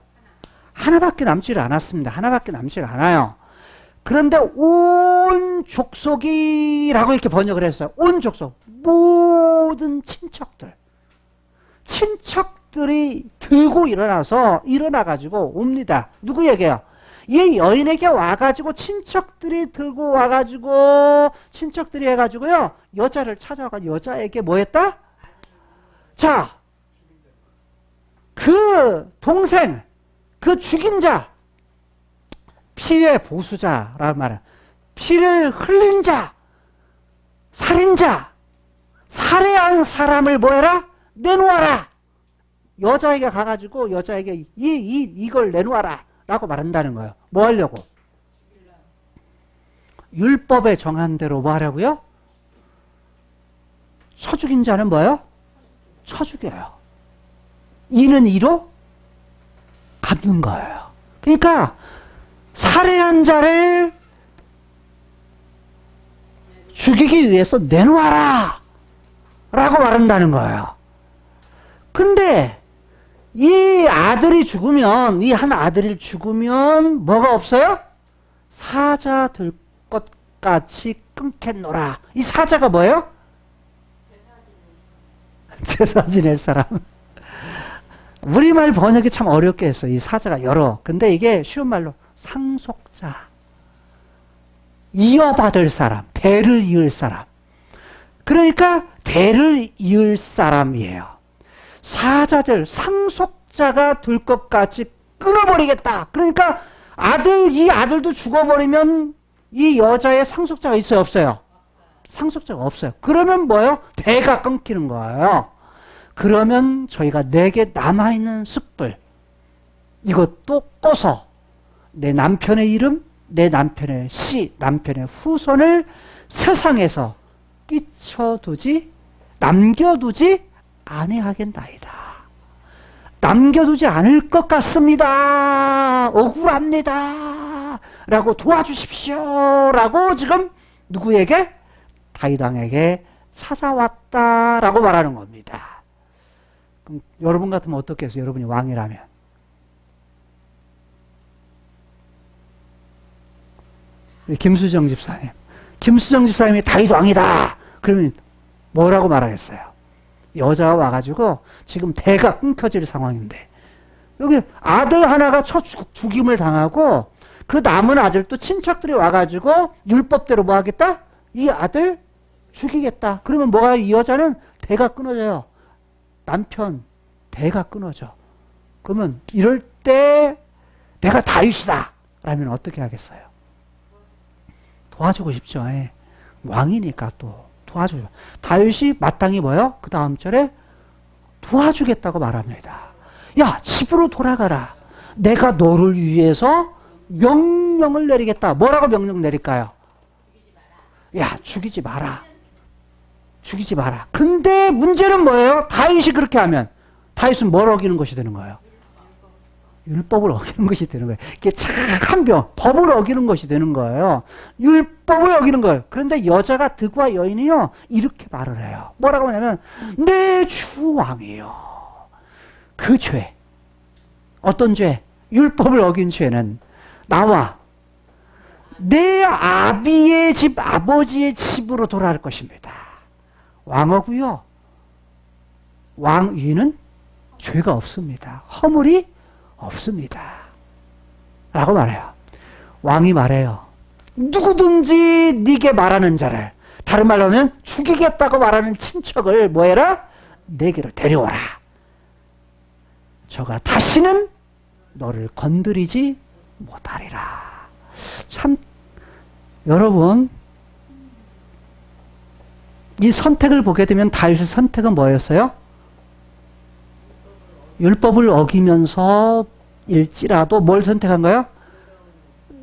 하나밖에 남지 않았습니다. 하나밖에 남지 않아요. 그런데 온 족속이라고 이렇게 번역을 했어요. 온 족속. 모든 친척들이 들고 일어나가지고 옵니다. 누구 얘기예요? 이 여인에게 와가지고 친척들이 들고 와가지고 친척들이 해가지고요. 여자를 찾아가 여자에게 뭐 했다? 자, 그 동생, 그 죽인 자, 피의 보수자라는 말은 피를 흘린 자, 살인자, 살해한 사람을 뭐 해라? 내놓아라. 여자에게 가가지고 여자에게 이걸 내놓아라 라고 말한다는 거예요. 뭐 하려고? 율법에 정한 대로 뭐 하라고요? 쳐 죽인 자는 뭐예요? 쳐 죽여요. 이는 이로 갚는 거예요. 그러니까 살해한 자를 죽이기 위해서 내놓아라 라고 말한다는 거예요. 근데 이 아들이 죽으면, 이 한 아들이 죽으면 뭐가 없어요? 사자 될 것 같이 끊겠노라. 이 사자가 뭐예요? 제사 지낼 사람. 우리말 번역이 참 어렵게 했어. 이 사자가 여러. 근데 이게 쉬운 말로 상속자, 이어받을 사람, 대를 이을 사람. 그러니까 대를 이을 사람이에요. 사자들, 상속자가 될 것 같이 끊어버리겠다. 그러니까 이 아들도 죽어버리면 이 여자의 상속자가 있어요, 없어요? 상속자가 없어요. 그러면 뭐예요? 대가 끊기는 거예요. 그러면 저희가 내게 남아있는 숯불, 이것도 꺼서 내 남편의 이름, 내 남편의 씨, 남편의 후손을 세상에서 남겨두지 아니하겠나이다. 남겨두지 않을 것 같습니다. 억울합니다. 라고 도와주십시오. 라고 지금 누구에게? 다윗 왕에게 찾아왔다라고 말하는 겁니다. 그럼 여러분 같으면 어떻겠어요? 여러분이 왕이라면. 김수정 집사님이 다윗 왕이다. 그러면 뭐라고 말하겠어요? 여자가 와가지고 지금 대가 끊겨질 상황인데 여기 아들 하나가 죽임을 당하고 그 남은 아들도 친척들이 와가지고 율법대로 뭐 하겠다? 이 아들 죽이겠다. 그러면 뭐가, 이 여자는 대가 끊어져요. 남편 대가 끊어져. 그러면 이럴 때 내가 다윗이다 라면 어떻게 하겠어요? 도와주고 싶죠. 예. 왕이니까 또 도와줘요. 다윗이 마땅히 뭐요? 그 다음 절에 도와주겠다고 말합니다. 야, 집으로 돌아가라. 내가 너를 위해서 명령을 내리겠다. 뭐라고 명령 내릴까요? 야, 죽이지 마라. 죽이지 마라. 근데 문제는 뭐예요? 다윗이 그렇게 하면 다윗은 뭘 어기는 것이 되는 거예요? 율법을 어기는 것이 되는 거예요. 이게 착한 법을 어기는 것이 되는 거예요. 율법을 어기는 거예요. 그런데 여자가 득와 여인이요 이렇게 말을 해요. 뭐라고 하냐면 내 주 왕이요. 그 죄, 어떤 죄? 율법을 어긴 죄는 나와 내 아비의 집, 아버지의 집으로 돌아갈 것입니다. 왕어고요. 왕위는 죄가 없습니다. 허물이 없습니다. 라고 말해요. 왕이 말해요. 누구든지 네게 말하는 자를, 다른 말로 하면 죽이겠다고 말하는 친척을 뭐해라? 내게로 데려오라. 저가 다시는 너를 건드리지 못하리라. 참 여러분, 이 선택을 보게 되면 다윗의 선택은 뭐였어요? 율법을 어기면서 일지라도 뭘 선택한 거예요?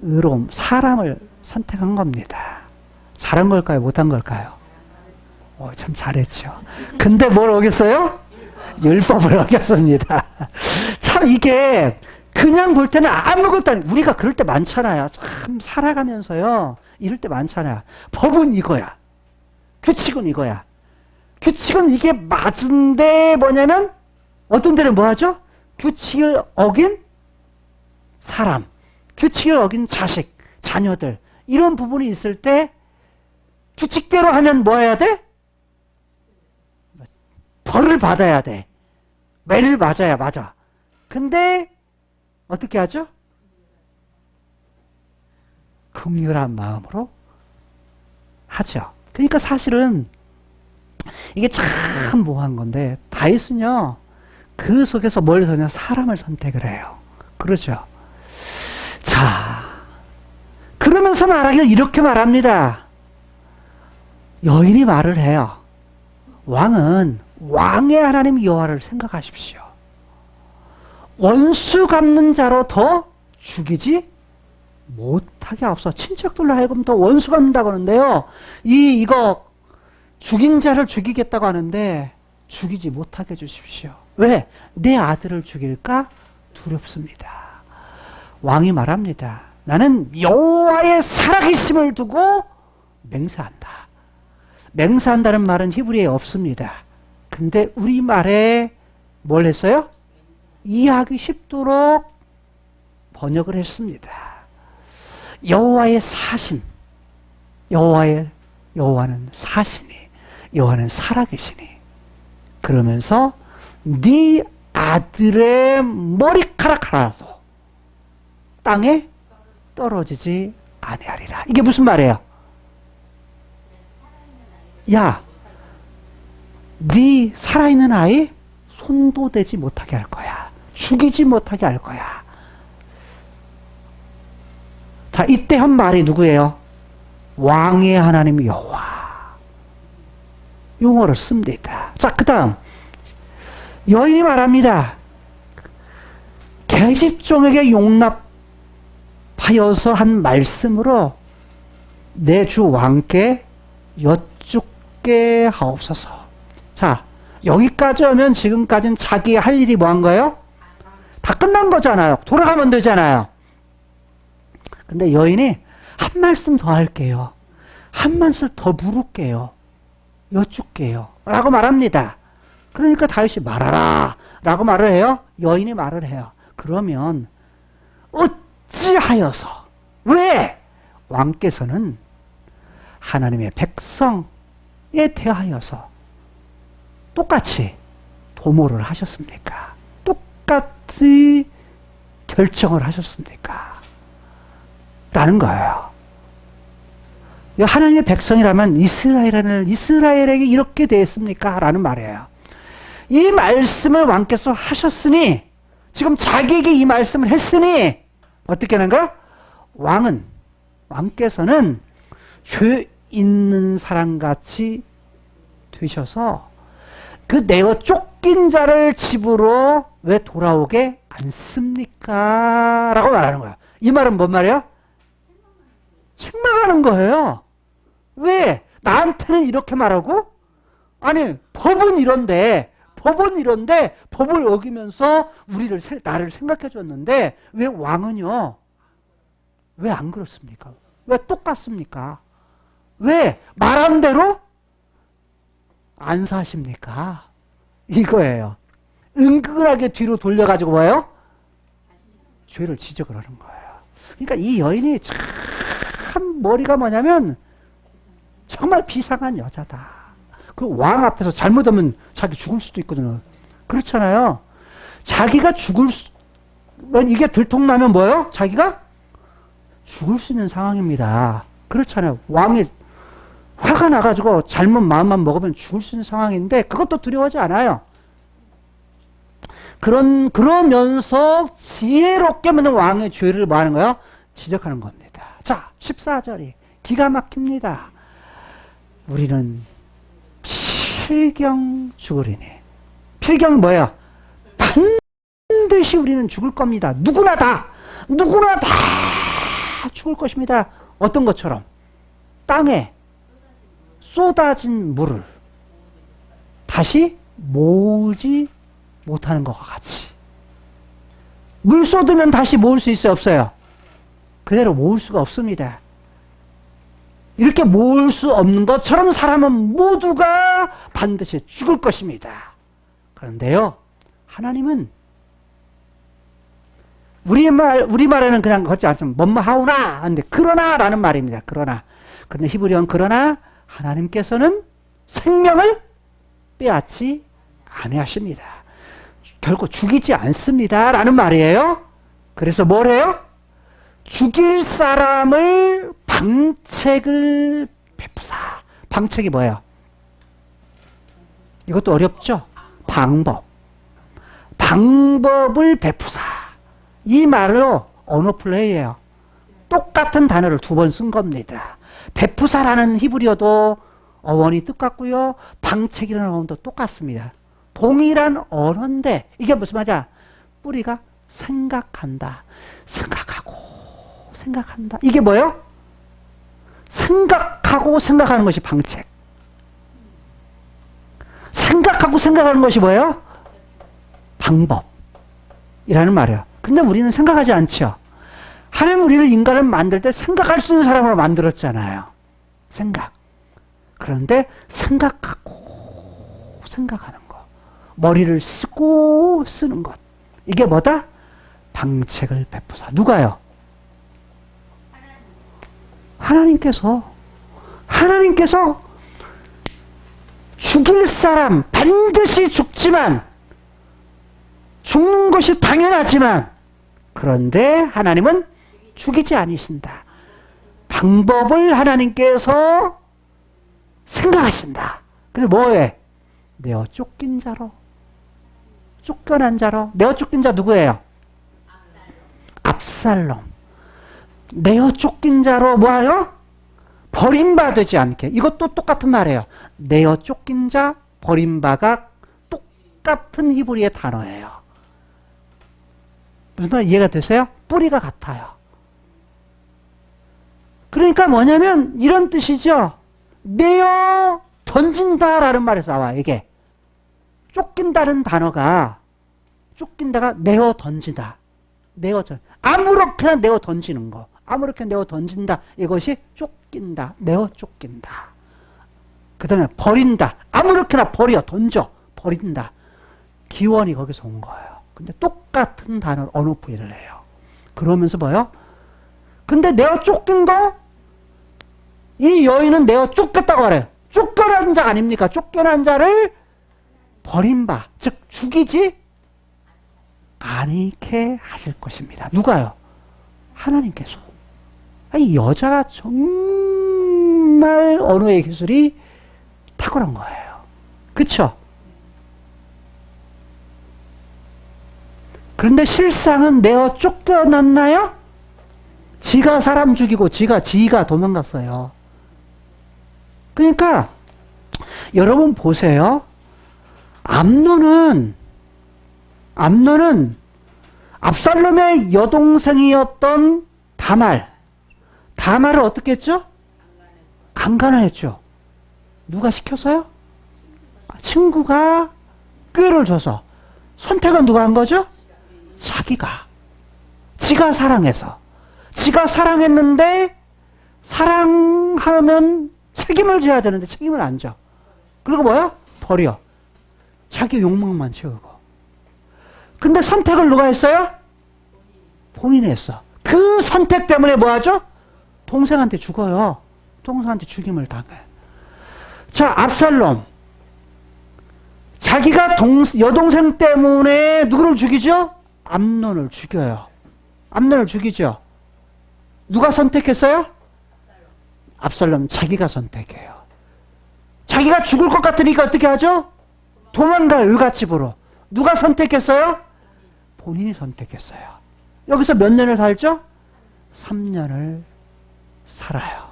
의로움, 사람을 선택한 겁니다. 잘한 걸까요? 못한 걸까요? 참 잘했죠. 근데 뭘 어겼어요? 율법을 어겼습니다. 참 이게 그냥 볼 때는 아무것도 아니에요. 우리가 그럴 때 많잖아요. 참 살아가면서요. 이럴 때 많잖아요. 법은 이거야. 규칙은 이거야. 규칙은 이게 맞은데 뭐냐면 어떤 데는 뭐 하죠? 규칙을 어긴 사람, 규칙을 어긴 자식, 자녀들, 이런 부분이 있을 때 규칙대로 하면 뭐 해야 돼? 벌을 받아야 돼. 매를 맞아야 맞아. 근데 어떻게 하죠? 긍휼한 마음으로 하죠. 그러니까 사실은 이게 참 묘한 건데 다윗은요 그 속에서 뭘 선택해요? 사람을 선택을 해요. 그러죠. 자, 그러면서 말하기를 이렇게 말합니다. 여인이 말을 해요. 왕은 왕의 하나님 여호와를 생각하십시오. 원수 갚는 자로 더 죽이지 못하게 하옵소서. 친척들로 하여금 더 원수 갚는다고 하는데요. 이거 죽인 자를 죽이겠다고 하는데 죽이지 못하게 해주십시오. 왜? 내 아들을 죽일까 두렵습니다. 왕이 말합니다. 나는 여호와의 살아계심을 두고 맹세한다. 맹세한다는 말은 히브리어에 없습니다. 근데 우리말에 뭘 했어요? 이해하기 쉽도록 번역을 했습니다. 여호와의 사심, 여호와는 사시니, 여호와는 살아계시니, 그러면서 네 아들의 머리카락 하나도 땅에 떨어지지 아니하리라. 이게 무슨 말이에요? 야, 네 살아있는 아이 손도 대지 못하게 할 거야. 죽이지 못하게 할 거야. 자, 이때 한 말이 누구예요? 왕의 하나님 여호와. 용어를 씁니다. 자, 그 다음 여인이 말합니다. 계집종에게 용납하여서 한 말씀으로 내 주 왕께 여쭙게 하옵소서. 자, 여기까지 오면 지금까지는 자기 할 일이 뭐한 거예요? 다 끝난 거잖아요. 돌아가면 되잖아요. 근데 여인이 한 말씀 더 할게요. 한 말씀 더 물을게요. 여쭙게요. 라고 말합니다. 그러니까 다윗이 말하라 라고 말을 해요. 여인이 말을 해요. 그러면 어찌하여서, 왜 왕께서는 하나님의 백성에 대하여서 똑같이 도모를 하셨습니까? 똑같이 결정을 하셨습니까? 라는 거예요. 하나님의 백성이라면 이스라엘에게 이렇게 되었습니까? 라는 말이에요. 이 말씀을 왕께서 하셨으니, 지금 자기에게 이 말씀을 했으니 어떻게 하는 거야? 왕께서는 죄 있는 사람같이 되셔서 그 내어 쫓긴 자를 집으로 왜 돌아오게 않습니까? 라고 말하는 거야. 이 말은 뭔 말이야? 책망하는 거예요. 왜? 나한테는 이렇게 말하고? 아니, 법은 이런데 법을 어기면서 나를 생각해 줬는데 왜 왕은요? 왜 안 그렇습니까? 왜 똑같습니까? 왜 말한 대로 안 사십니까? 이거예요. 은근하게 뒤로 돌려가지고 뭐예요? 죄를 지적을 하는 거예요. 그러니까 이 여인이 참 머리가 뭐냐면 정말 비상한 여자다. 그 왕 앞에서 잘못하면 자기 죽을 수도 있거든요. 그렇잖아요. 자기가 이게 들통나면 뭐예요? 자기가 죽을 수 있는 상황입니다. 그렇잖아요. 왕이 화가 나가지고 잘못 마음만 먹으면 죽을 수 있는 상황인데 그것도 두려워하지 않아요. 그러면서 지혜롭게 만든 왕의 죄를 뭐 하는 거예요? 지적하는 겁니다. 자, 14절이 기가 막힙니다. 우리는 필경 죽으리니. 필경이 뭐예요? 반드시 우리는 죽을 겁니다. 누구나 다 죽을 것입니다. 어떤 것처럼? 땅에 쏟아진 물을 다시 모으지 못하는 것과 같이. 물 쏟으면 다시 모을 수 있어요? 없어요? 그대로 모을 수가 없습니다. 이렇게 모을 수 없는 것처럼 사람은 모두가 반드시 죽을 것입니다. 그런데요, 하나님은 우리말에는 그냥 걷지 않지만 뭐뭐하오나 하는데 그러나라는 말입니다. 그러나 히브리어는 그러나 하나님께서는 생명을 빼앗지 아니하십니다. 결코 죽이지 않습니다. 라는 말이에요. 그래서 뭘 해요? 죽일 사람을 방책을 베푸사. 방책이 뭐예요? 이것도 어렵죠? 방법을 베푸사. 이 말로 언어 플레이예요. 똑같은 단어를 두 번 쓴 겁니다. 베푸사라는 히브리어도 어원이 똑같고요. 방책이라는 어원도 똑같습니다. 동일한 언어인데 이게 무슨 말이야? 뿌리가 생각한다. 생각한다. 이게 뭐예요? 생각하고 생각하는 것이 방책. 생각하고 생각하는 것이 뭐예요? 방법이라는 말이에요. 근데 우리는 생각하지 않죠. 하나님 우리를 인간을 만들 때 생각할 수 있는 사람으로 만들었잖아요. 생각. 그런데 생각하고 생각하는 거. 머리를 쓰고 쓰는 것. 이게 뭐다? 방책을 베푸사. 누가요? 하나님께서 죽일 사람 반드시 죽지만 죽는 것이 당연하지만 그런데 하나님은 죽이지 않으신다. 방법을 하나님께서 생각하신다. 그래서 뭐해? 내어 쫓긴 자로, 쫓겨난 자로. 내어 쫓긴 자 누구예요? 압살롬. 내어 쫓긴 자로 뭐하여? 버림받지 않게. 이것도 똑같은 말이에요. 내어 쫓긴 자, 버림바가 똑같은 히브리의 단어예요. 무슨 말 이해가 되세요? 뿌리가 같아요. 그러니까 뭐냐면 이런 뜻이죠. 내어 던진다라는 말에서 나와요. 이게 쫓긴다는 단어가 쫓긴다가 내어 던지다. 아무렇게나 내어 던지는 거. 아무렇게나 내어 던진다. 이것이 쫓긴다. 내어 쫓긴다. 그 다음에 버린다. 아무렇게나 버려. 던져. 버린다. 기원이 거기서 온 거예요. 근데 똑같은 단어를 언어프이를 해요. 그러면서 뭐요? 근데 내어 쫓긴 거? 이 여인은 내어 쫓겼다고 말해요. 쫓겨난 자 아닙니까? 쫓겨난 자를 버림바. 즉 죽이지 않게 하실 것입니다. 누가요? 하나님께서. 이 여자가 정말 언어의 기술이 탁월한 거예요. 그쵸? 그런데 실상은 내어 쫓겨났나요? 지가 사람 죽이고 지가 도망갔어요. 그러니까 여러분 보세요. 암논은 압살롬의 여동생이었던 다말을 어떻게 했죠? 강간을 했죠. 누가 시켜서요? 친구가 꾀를 줘서. 선택은 누가 한 거죠? 지가 사랑해서. 지가 사랑했는데 사랑하면 책임을 져야 되는데 책임을 안 져. 그리고 뭐야? 버려. 자기 욕망만 채우고. 근데 선택을 누가 했어요? 본인이 했어. 그 선택 때문에 뭐 하죠? 동생한테 죽어요. 동생한테 죽임을 당해. 자, 압살롬. 자기가 여동생 때문에 누구를 죽이죠? 암논을 죽여요. 암논을 죽이죠. 누가 선택했어요? 압살롬. 자기가 선택해요. 자기가 죽을 것 같으니까 어떻게 하죠? 도망가요. 의갓집으로. 누가 선택했어요? 본인이 선택했어요. 여기서 몇 년을 살죠? 3년을 살아요.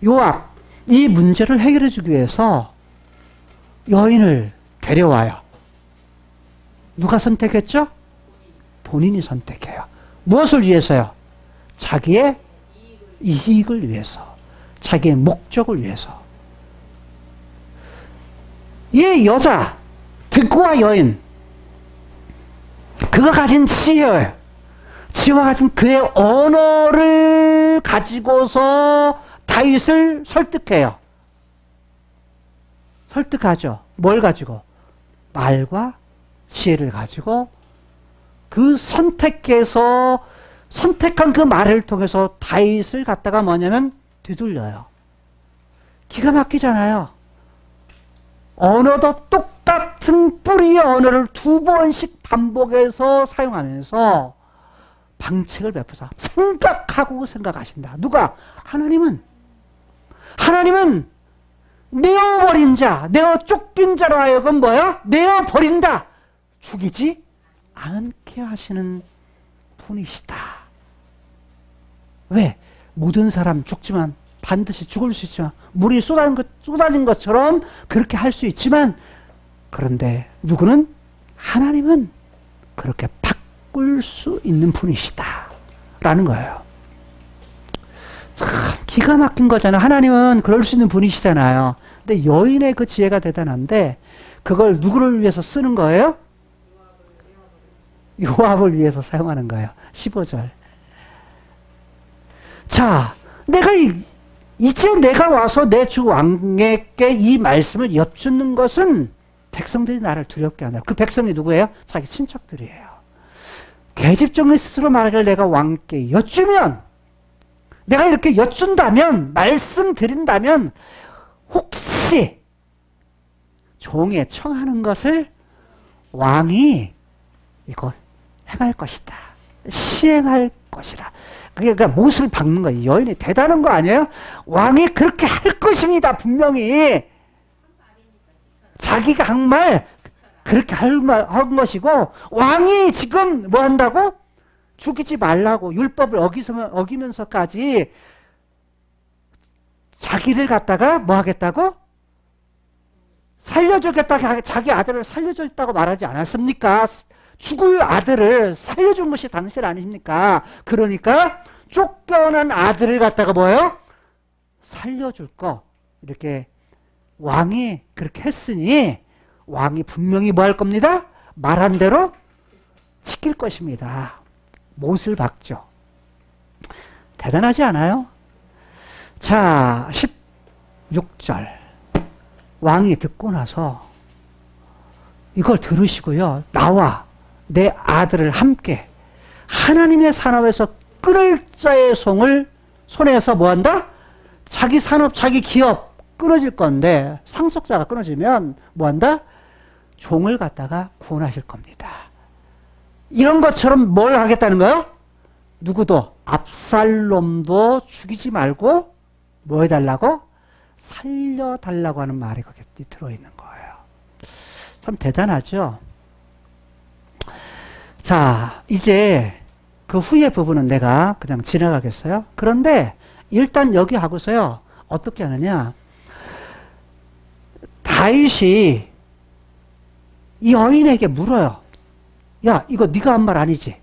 요압, 이 문제를 해결해 주기 위해서 여인을 데려와요. 누가 선택했죠? 본인이 선택해요. 무엇을 위해서요? 자기의 이익을 위해서. 자기의 목적을 위해서. 이 여자, 득고와 여인, 그가 가진 지혜와 가진 그의 언어를 가지고서 다윗을 설득해요. 설득하죠. 뭘 가지고? 말과 지혜를 가지고 그 선택한 그 말을 통해서 다윗을 갖다가 뭐냐면 되돌려요. 기가 막히잖아요. 언어도 똑같은 뿌리의 언어를 2번씩 반복해서 사용하면서 방책을 베푸사. 생각하신다. 누가? 하나님은 내어버린 자, 내어 쫓긴 자로 하여금 뭐야? 내어버린다. 죽이지 않게 하시는 분이시다. 왜? 모든 사람 죽지만 반드시 죽을 수 있지만 물이 쏟아진 것처럼 그렇게 할 수 있지만 그런데 누구는? 하나님은 그렇게 바꿀 수 있는 분이시다 라는 거예요. 참 기가 막힌 거잖아요. 하나님은 그럴 수 있는 분이시잖아요. 근데 여인의 그 지혜가 대단한데 그걸 누구를 위해서 쓰는 거예요? 요압을 위해서 사용하는 거예요. 15절. 자, 내가 이제 내가 와서 내 주 왕에게 이 말씀을 엿주는 것은 백성들이 나를 두렵게 한다. 그 백성이 누구예요? 자기 친척들이에요. 계집종이 스스로 말하기를 내가 왕께 엿주면, 내가 이렇게 엿준다면, 말씀드린다면 혹시 종에 청하는 것을 왕이 이거 행할 것이다. 시행할 것이라. 그러니까 못을 박는 거예요. 여인이 대단한 거 아니에요? 왕이 그렇게 할 것입니다. 분명히. 자기가 한 말 그렇게 한 것이고, 왕이 지금 뭐 한다고? 죽이지 말라고 율법을 어기면서까지 자기를 갖다가 뭐 하겠다고? 살려주겠다. 자기 아들을 살려줬다고 말하지 않았습니까? 죽을 아들을 살려준 것이 당신 아닙니까? 그러니까 쫓겨난 아들을 갖다가 뭐예요? 살려줄 거. 이렇게 왕이 그렇게 했으니 왕이 분명히 뭐 할 겁니다? 말한 대로 지킬 것입니다. 못을 박죠. 대단하지 않아요? 자, 16절. 왕이 듣고 나서 이걸 들으시고요. 나와 내 아들을 함께 하나님의 산업에서 끊을 자의 손에서 뭐 한다? 자기 산업, 자기 기업 끊어질 건데, 상속자가 끊어지면 뭐 한다? 종을 갖다가 구원하실 겁니다. 이런 것처럼 뭘 하겠다는 거예요? 누구도, 압살롬도 죽이지 말고 뭐 해달라고? 살려달라고 하는 말이 거기에 들어있는 거예요. 참 대단하죠? 자, 이제 그 후의 부분은 내가 그냥 지나가겠어요? 그런데 일단 여기 하고서요, 어떻게 하느냐? 다윗이 이 여인에게 물어요. 야, 이거 네가 한 말 아니지?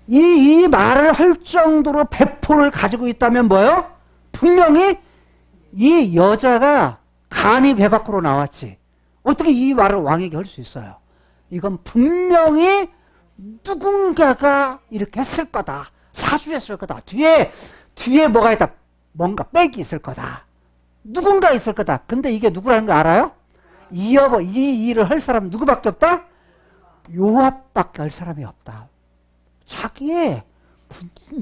이 말을 할 정도로 배포를 가지고 있다면 뭐예요? 분명히 이 여자가 간이 배 밖으로 나왔지. 어떻게 이 말을 왕에게 할 수 있어요? 이건 분명히 누군가가 이렇게 했을 거다. 사주했을 거다. 뒤에 뭐가 있다. 뭔가 빽이 있을 거다. 누군가 있을 거다. 근데 이게 누구라는 거 알아요? 이 일을 할 사람 누구밖에 없다? 요압밖에 할 사람이 없다. 자기의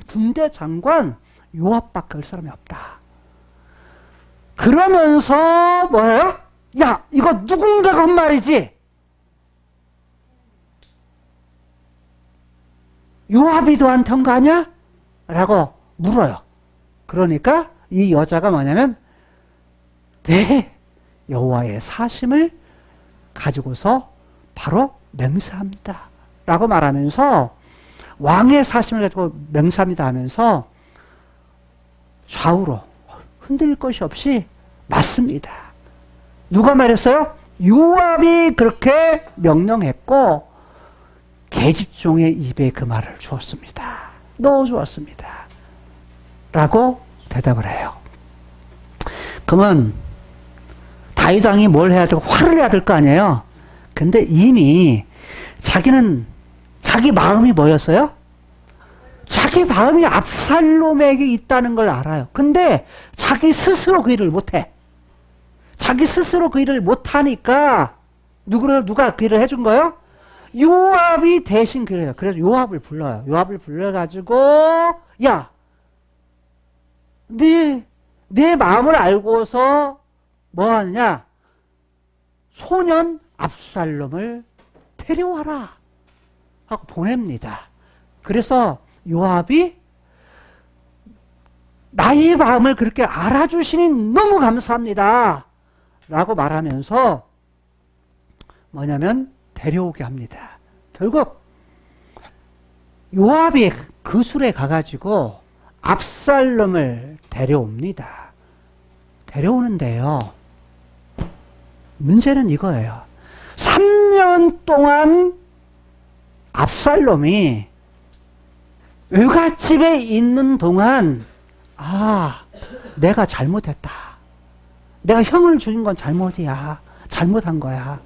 군대 장관 요압밖에 할 사람이 없다. 그러면서 뭐예요? 야, 이거 누군가가 한 말이지? 요압이 너한테 한 거 아니야? 라고 물어요. 그러니까 이 여자가 뭐냐면 네, 여호와의 사심을 가지고서 바로 맹세합니다. 라고 말하면서 왕의 사심을 가지고 맹세합니다 하면서 좌우로 흔들릴 것이 없이 맞습니다. 누가 말했어요? 요압이 그렇게 명령했고 계집종의 입에 그 말을 주었습니다. 넣어주었습니다. 라고 대답을 해요. 그러면 다윗 왕이 뭘 해야 되고 화를 내야 될 거 아니에요. 근데 이미 자기 마음이 뭐였어요? 자기 마음이 압살롬에게 있다는 걸 알아요. 근데 자기 스스로 그 일을 못해. 자기 스스로 그 일을 못하니까 누가 그 일을 해준 거예요? 요압이 대신 그래요. 그래서 요압을 불러요. 요압을 불러가지고 야, 내 마음을 알고서 뭐 하느냐? 소년 압살롬을 데려와라 하고 보냅니다. 그래서 요압이 나의 마음을 그렇게 알아주시니 너무 감사합니다 라고 말하면서 뭐냐면 데려오게 합니다. 결국 요압이 그 술에 가가지고 압살롬을 데려옵니다. 데려오는데요, 문제는 이거예요. 3년 동안 압살롬이 외갓집에 있는 동안 내가 잘못했다. 내가 형을 죽인 건 잘못이야. 잘못한 거야.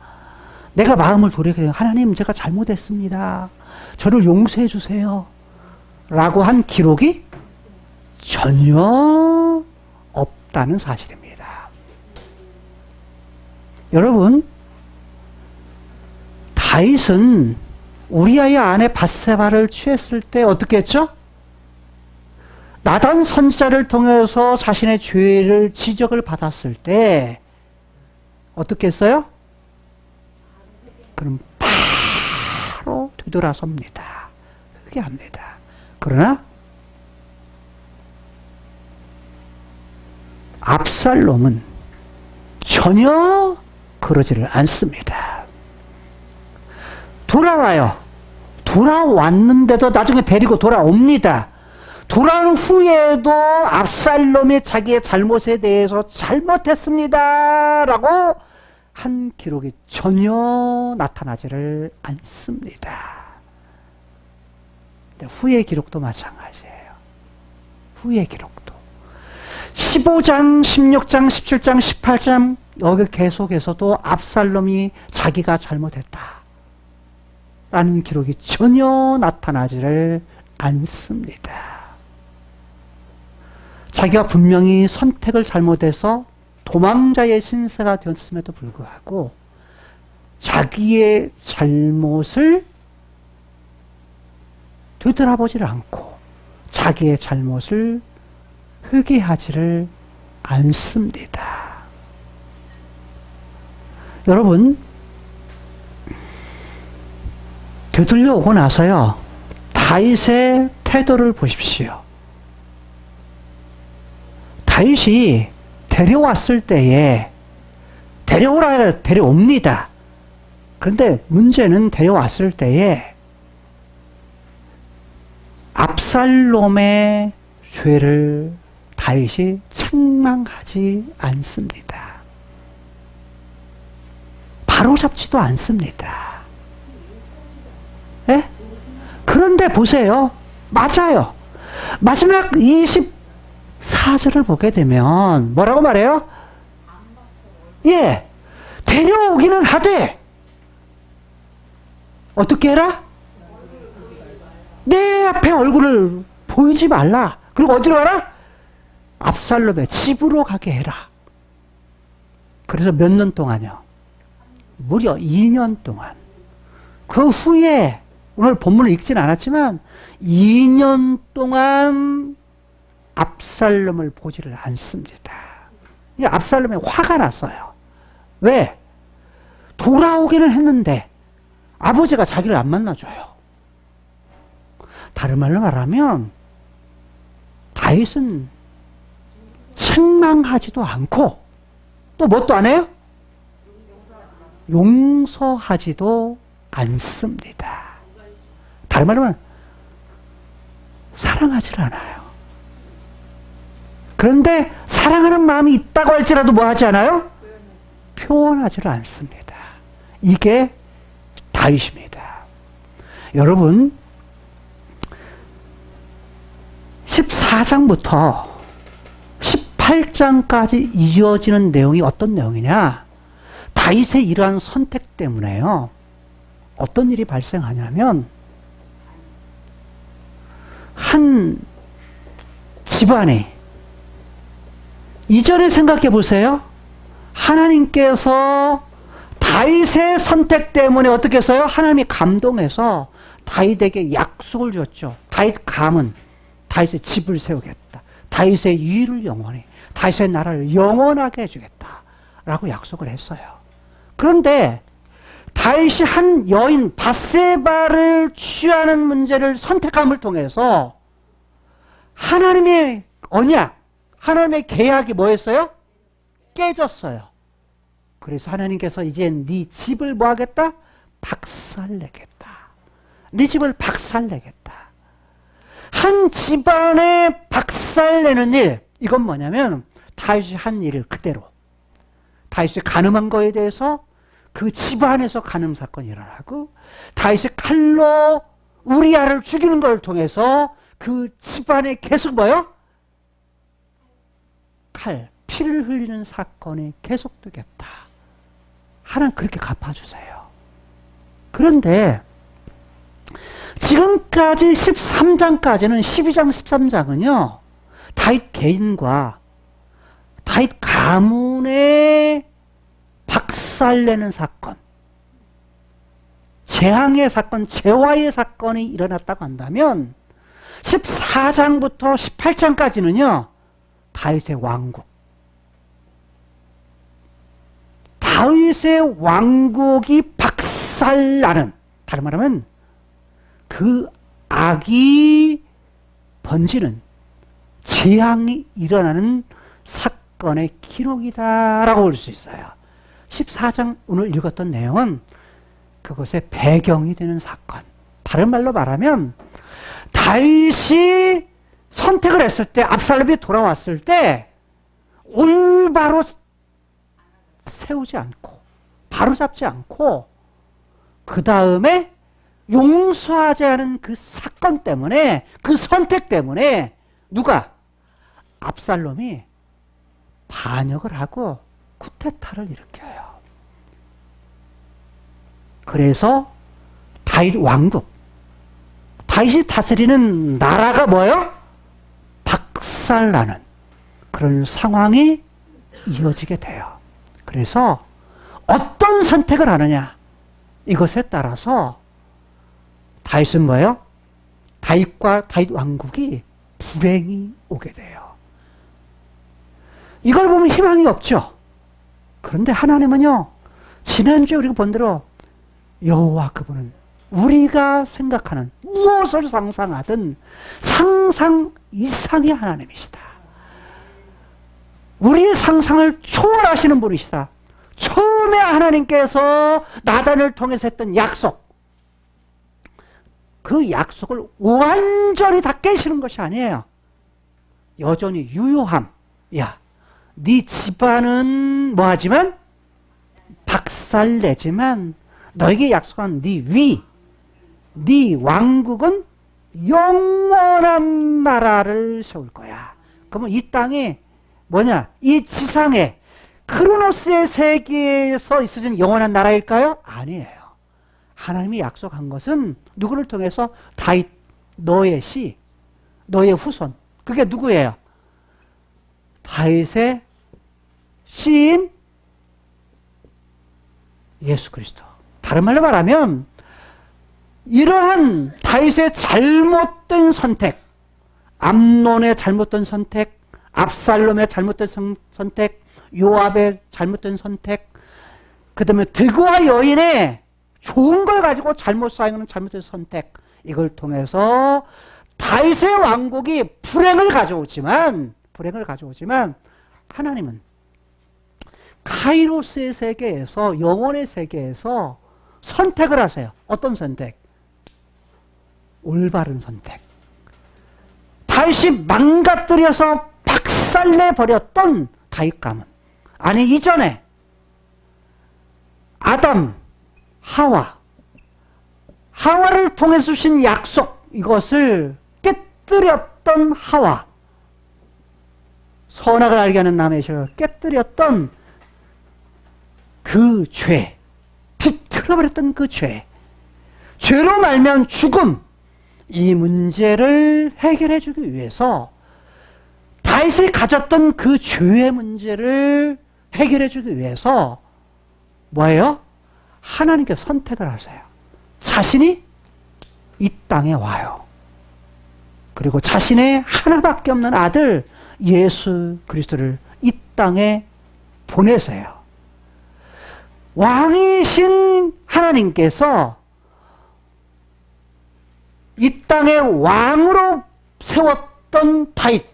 내가 마음을 돌이켜 하나님 제가 잘못했습니다. 저를 용서해 주세요. 라고 한 기록이 전혀 했다는 사실입니다. 여러분, 다윗은 우리아의 아내 밧세바를 취했을 때 어떻게 했죠? 나단 선지자를 통해서 자신의 죄를 지적을 받았을 때 어떻게 했어요? 그럼 바로 되돌아섭니다. 회개합니다. 그러나 압살롬은 전혀 그러지를 않습니다. 돌아와요. 돌아왔는데도 나중에 데리고 돌아옵니다. 돌아온 후에도 압살롬이 자기의 잘못에 대해서 잘못했습니다 라고 한 기록이 전혀 나타나지를 않습니다. 후의 기록도 마찬가지예요. 후의 기록도 15장, 16장, 17장, 18장 여기 계속해서도 압살롬이 자기가 잘못했다 라는 기록이 전혀 나타나지를 않습니다. 자기가 분명히 선택을 잘못해서 도망자의 신세가 되었음에도 불구하고 자기의 잘못을 되돌아보지를 않고 자기의 잘못을 회개하지를 않습니다. 여러분, 되돌려 오고 나서요, 다윗의 태도를 보십시오. 다윗이 데려왔을 때에 데려오라 해서 데려옵니다. 그런데 문제는 데려왔을 때에 압살롬의 죄를 다윗이 책망하지 않습니다. 바로잡지도 않습니다. 예? 그런데 보세요. 맞아요. 마지막 24절을 보게 되면 뭐라고 말해요? 예, 데려오기는 하되 어떻게 해라? 내 앞에 얼굴을 보이지 말라. 그리고 어디로 가라? 압살롬의 집으로 가게 해라. 그래서 몇 년 동안요? 무려 2년 동안. 그 후에 오늘 본문을 읽지는 않았지만 2년 동안 압살롬을 보지를 않습니다. 압살롬이 화가 났어요. 왜? 돌아오기는 했는데 아버지가 자기를 안 만나줘요. 다른 말로 말하면 다윗은 책망하지도 않고 또 뭣도 안 해요? 용서하지도 않습니다. 다른 말로 말하면 사랑하지를 않아요. 그런데 사랑하는 마음이 있다고 할지라도 뭐 하지 않아요? 표현하지를 않습니다. 이게 다윗입니다. 여러분, 14장부터 18장까지 이어지는 내용이 어떤 내용이냐? 다윗의 이러한 선택 때문에요. 어떤 일이 발생하냐면 한 집안이 이전에 생각해 보세요. 하나님께서 다윗의 선택 때문에 어떻게 했어요? 하나님이 감동해서 다윗에게 약속을 주었죠. 다윗 가문, 다윗의 집을 세우겠다. 다윗의 유위를 영원히, 다윗의 나라를 영원하게 해주겠다 라고 약속을 했어요. 그런데 다윗이 한 여인 밧세바를 취하는 문제를 선택함을 통해서 하나님의 언약, 하나님의 계약이 뭐였어요? 깨졌어요. 그래서 하나님께서 이제 네 집을 뭐 하겠다? 박살내겠다. 네 집을 박살내겠다. 한 집안에 박살내는 일, 이건 뭐냐면 다윗이 한 일을 그대로 다윗이 간음한 거에 대해서 그 집안에서 간음 사건이 일어나고 다윗이 칼로 우리아를 죽이는 걸 통해서 그 집안에 계속 뭐요? 피를 흘리는 사건이 계속되겠다. 하나님 그렇게 갚아주세요. 그런데 지금까지 13장까지는 12장 13장은요 다윗 개인과 다윗 가문에 박살내는 사건, 재앙의 사건, 재화의 사건이 일어났다고 한다면 14장부터 18장까지는요 다윗의 왕국, 다윗의 왕국이 박살나는, 다른 말하면 그 악이 번지는, 재앙이 일어나는 사건의 기록이다라고 볼 수 있어요. 14장 오늘 읽었던 내용은 그것의 배경이 되는 사건. 다른 말로 말하면 다윗이 선택을 했을 때, 압살롬이 돌아왔을 때 올바로 세우지 않고 바로잡지 않고 그 다음에 용서하지 않은 그 사건 때문에, 그 선택 때문에 누가? 압살롬이 반역을 하고 쿠데타를 일으켜요. 그래서 다윗 왕국, 다윗이 다스리는 나라가 뭐예요? 박살나는 그런 상황이 이어지게 돼요. 그래서 어떤 선택을 하느냐, 이것에 따라서 다윗은 뭐예요? 다윗과 다윗 왕국이 불행이 오게 돼요. 이걸 보면 희망이 없죠. 그런데 하나님은요, 지난주에 우리가 본 대로 여호와 그분은 우리가 생각하는 무엇을 상상하든 상상 이상의 하나님이시다. 우리의 상상을 초월하시는 분이시다. 처음에 하나님께서 나단을 통해서 했던 약속, 그 약속을 완전히 다 깨시는 것이 아니에요. 여전히 유효함. 야, 네 집안은 뭐하지만 박살내지만 너에게 약속한 네 위, 네 왕국은 영원한 나라를 세울 거야. 그러면 이 땅에 뭐냐? 이 지상에 크로노스의 세계에서 있어진 영원한 나라일까요? 아니에요. 하나님이 약속한 것은 누구를 통해서? 다윗, 너의 씨, 너의 후손. 그게 누구예요? 다윗의 씨인 예수 그리스도. 다른 말로 말하면 이러한 다윗의 잘못된 선택, 암논의 잘못된 선택, 압살롬의 잘못된 선택, 요압의 잘못된 선택, 그 다음에 드고와 여인의 좋은 걸 가지고 잘못 사용하는 잘못된 선택, 이걸 통해서 다윗의 왕국이 불행을 가져오지만 하나님은 카이로스의 세계에서, 영혼의 세계에서 선택을 하세요. 어떤 선택? 올바른 선택. 다윗이 망가뜨려서 박살내버렸던 다윗 가문, 아니 이전에 아담, 하와를 통해서 주신 약속, 이것을 깨뜨렸던 하와, 선악을 알게 하는 남의 죄를 깨뜨렸던 그 죄, 비틀어버렸던 그 죄, 죄로 말면 죽음, 이 문제를 해결해 주기 위해서 다윗이 가졌던 그 죄의 문제를 해결해 주기 위해서 뭐예요? 하나님께 선택을 하세요. 자신이 이 땅에 와요. 그리고 자신의 하나밖에 없는 아들 예수 그리스도를 이 땅에 보내세요. 왕이신 하나님께서 이 땅의 왕으로 세웠던 다윗,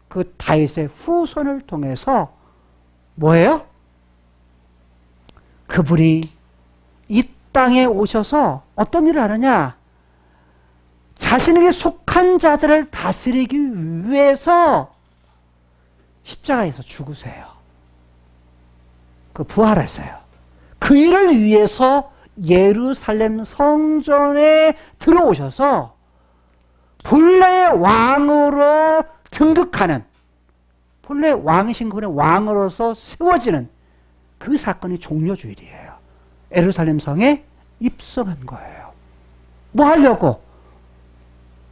그 다윗의 후손을 통해서 뭐예요? 그분이 이 땅에 오셔서 어떤 일을 하느냐? 자신에게 속한 자들을 다스리기 위해서 십자가에서 죽으세요. 그 부활하세요. 그 일을 위해서 예루살렘 성전에 들어오셔서 본래의 왕으로 등극하는, 본래 왕이신 그분의 왕으로서 세워지는 그 사건이 종려주일이에요. 예루살렘 성에 입성한 거예요. 뭐 하려고?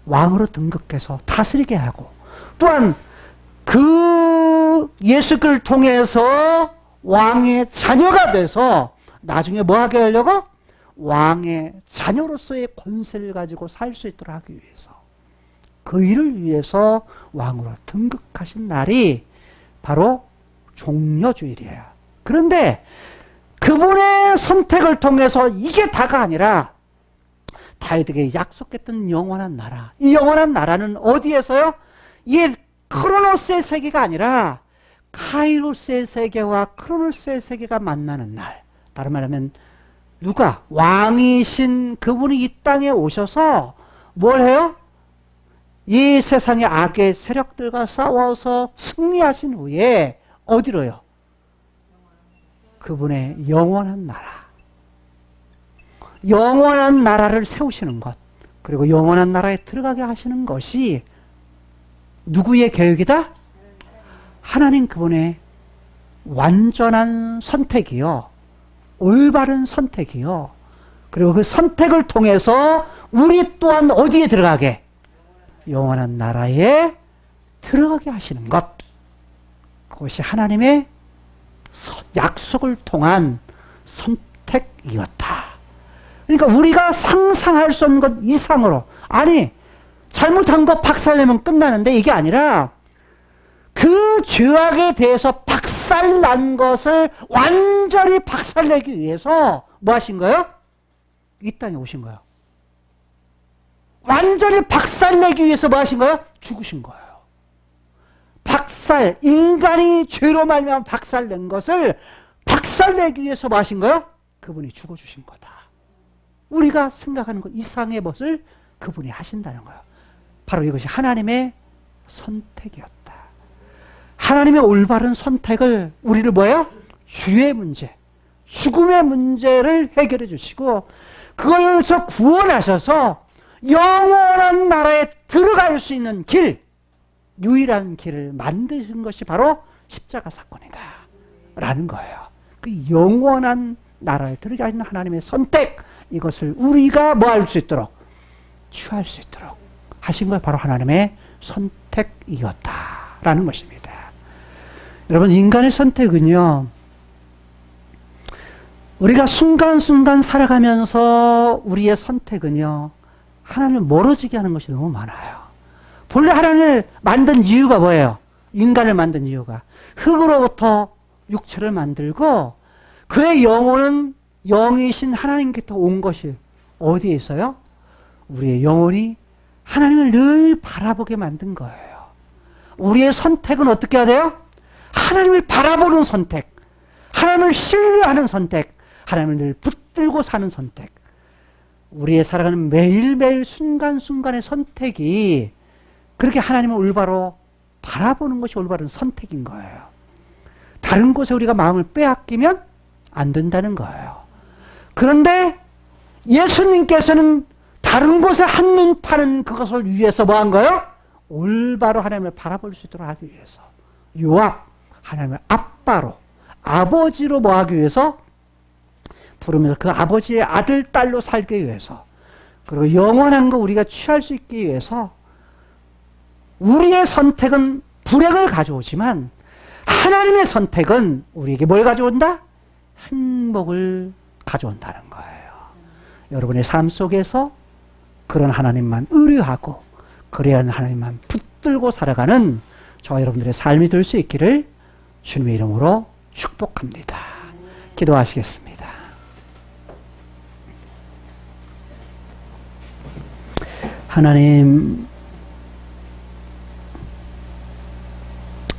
왕으로 등극해서 다스리게 하고, 또한 그 그 예수를 통해서 왕의 자녀가 돼서 나중에 뭐 하게 하려고? 왕의 자녀로서의 권세를 가지고 살 수 있도록 하기 위해서, 그 일을 위해서 왕으로 등극하신 날이 바로 종려주일이에요. 그런데 그분의 선택을 통해서 이게 다가 아니라 다윗에게 약속했던 영원한 나라, 이 영원한 나라는 어디에서요? 이 크로노스의 세계가 아니라 카이로스의 세계와 크로노스의 세계가 만나는 날. 다른 말하면 누가? 왕이신 그분이 이 땅에 오셔서 뭘 해요? 이 세상의 악의 세력들과 싸워서 승리하신 후에 어디로요? 그분의 영원한 나라. 영원한 나라를 세우시는 것, 그리고 영원한 나라에 들어가게 하시는 것이 누구의 계획이다? 하나님 그분의 완전한 선택이요, 올바른 선택이요, 그리고 그 선택을 통해서 우리 또한 어디에 들어가게? 영원한 나라에 들어가게 하시는 것. 그것이 하나님의 약속을 통한 선택이었다. 그러니까 우리가 상상할 수 없는 것 이상으로, 아니 잘못한 거 박살내면 끝나는데 이게 아니라 그 죄악에 대해서 박살난 것을 완전히 박살내기 위해서 뭐 하신 거예요? 이 땅에 오신 거예요. 완전히 박살내기 위해서 뭐 하신 거예요? 죽으신 거예요. 박살, 인간이 죄로 말미암아 박살낸 것을 박살내기 위해서 뭐 하신 거예요? 그분이 죽어주신 거다. 우리가 생각하는 것 이상의 것을 그분이 하신다는 거예요. 바로 이것이 하나님의 선택이었다. 하나님의 올바른 선택을 우리를 뭐예요? 죄의 문제, 죽음의 문제를 해결해 주시고 그걸서 구원하셔서 영원한 나라에 들어갈 수 있는 길, 유일한 길을 만드신 것이 바로 십자가 사건이다 라는 거예요. 그 영원한 나라에 들어가는 하나님의 선택, 이것을 우리가 뭐 할 수 있도록, 취할 수 있도록 하신 것이 바로 하나님의 선택이었다라는 것입니다. 여러분, 인간의 선택은요, 우리가 순간순간 살아가면서 우리의 선택은요, 하나님을 멀어지게 하는 것이 너무 많아요. 본래 하나님을 만든 이유가 뭐예요? 인간을 만든 이유가 흙으로부터 육체를 만들고 그의 영혼은 영이신 하나님께서 온 것이 어디에 있어요? 우리의 영혼이 하나님을 늘 바라보게 만든 거예요. 우리의 선택은 어떻게 해야 돼요? 하나님을 바라보는 선택, 하나님을 신뢰하는 선택, 하나님을 늘 붙들고 사는 선택. 우리의 살아가는 매일매일 순간순간의 선택이 그렇게 하나님을 올바로 바라보는 것이 올바른 선택인 거예요. 다른 곳에 우리가 마음을 빼앗기면 안 된다는 거예요. 그런데 예수님께서는 다른 곳에 한눈 파는 그것을 위해서 뭐 한 거예요? 올바로 하나님을 바라볼 수 있도록 하기 위해서. 요압, 하나님을 아빠로, 아버지로 뭐 하기 위해서? 부르면서 그 아버지의 아들, 딸로 살기 위해서, 그리고 영원한 거 우리가 취할 수 있기 위해서. 우리의 선택은 불행을 가져오지만 하나님의 선택은 우리에게 뭘 가져온다? 행복을 가져온다는 거예요. 여러분의 삶 속에서 그런 하나님만 의뢰하고 그래야 하는 하나님만 붙들고 살아가는 저와 여러분들의 삶이 될 수 있기를 주님의 이름으로 축복합니다. 기도하시겠습니다. 하나님,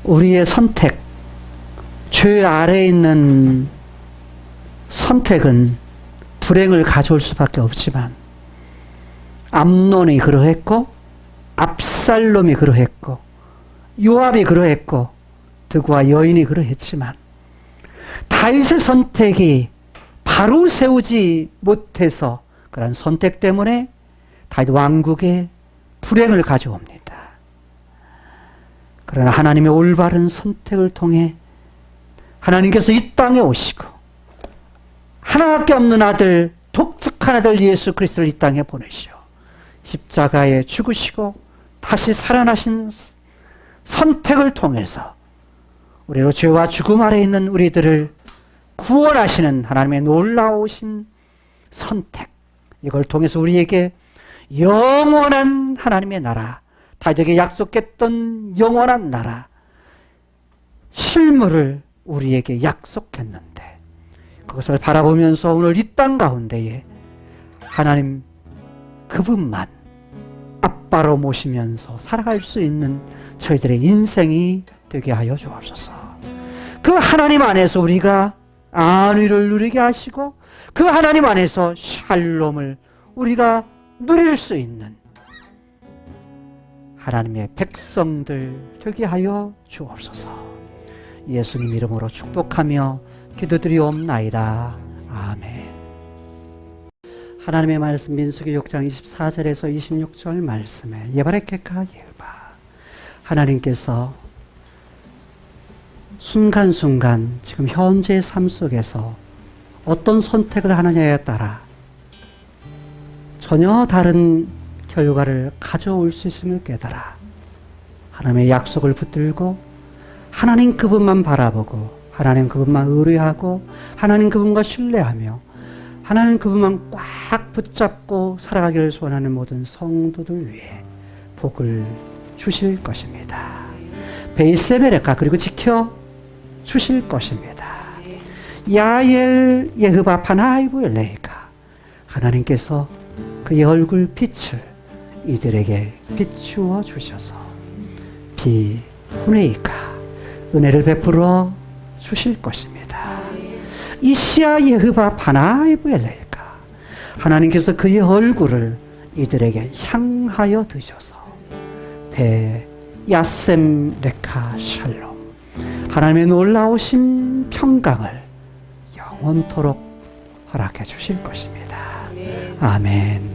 우리의 선택, 죄 아래에 있는 선택은 불행을 가져올 수밖에 없지만 암논이 그러했고 압살롬이 그러했고 요압이 그러했고 드구와 여인이 그러했지만 다윗의 선택이 바로 세우지 못해서 그런 선택 때문에 다윗 왕국에 불행을 가져옵니다. 그러나 하나님의 올바른 선택을 통해 하나님께서 이 땅에 오시고 하나밖에 없는 아들, 독특한 아들 예수 그리스도를 이 땅에 보내시오. 십자가에 죽으시고 다시 살아나신 선택을 통해서 우리로 죄와 죽음 아래 있는 우리들을 구원하시는 하나님의 놀라우신 선택, 이걸 통해서 우리에게 영원한 하나님의 나라, 다윗에게 약속했던 영원한 나라, 실물을 우리에게 약속했는데, 그것을 바라보면서 오늘 이 땅 가운데에 하나님 그분만 아빠로 모시면서 살아갈 수 있는 저희들의 인생이 되게 하여 주옵소서. 그 하나님 안에서 우리가 안위를 누리게 하시고, 그 하나님 안에서 샬롬을 우리가 누릴 수 있는 하나님의 백성들 되게 하여 주옵소서. 예수님 이름으로 축복하며 기도드리옵나이다. 아멘. 하나님의 말씀 민수기 6장 24절에서 26절 말씀에 예바레케카 예바, 하나님께서 순간순간 지금 현재의 삶 속에서 어떤 선택을 하느냐에 따라 전혀 다른 결과를 가져올 수 있음을 깨달아 하나님의 약속을 붙들고 하나님 그분만 바라보고 하나님 그분만 의뢰하고 하나님 그분과 신뢰하며 하나님 그분만 꽉 붙잡고 살아가기를 소원하는 모든 성도들 위해 복을 주실 것입니다. 베이세베레카, 그리고 지켜 주실 것입니다. 야엘 예흐바 파나이브 엘레이카, 하나님께서 그의 얼굴 빛을 이들에게 비추어 주셔서 비후네이카, 은혜를 베풀어 주실 것입니다. 이시야 예흐바 파나이브 엘레이카, 하나님께서 그의 얼굴을 이들에게 향하여 드셔서 배 야셈 레카 샬롬, 하나님의 놀라우신 평강을 영원토록 허락해 주실 것입니다. 아멘.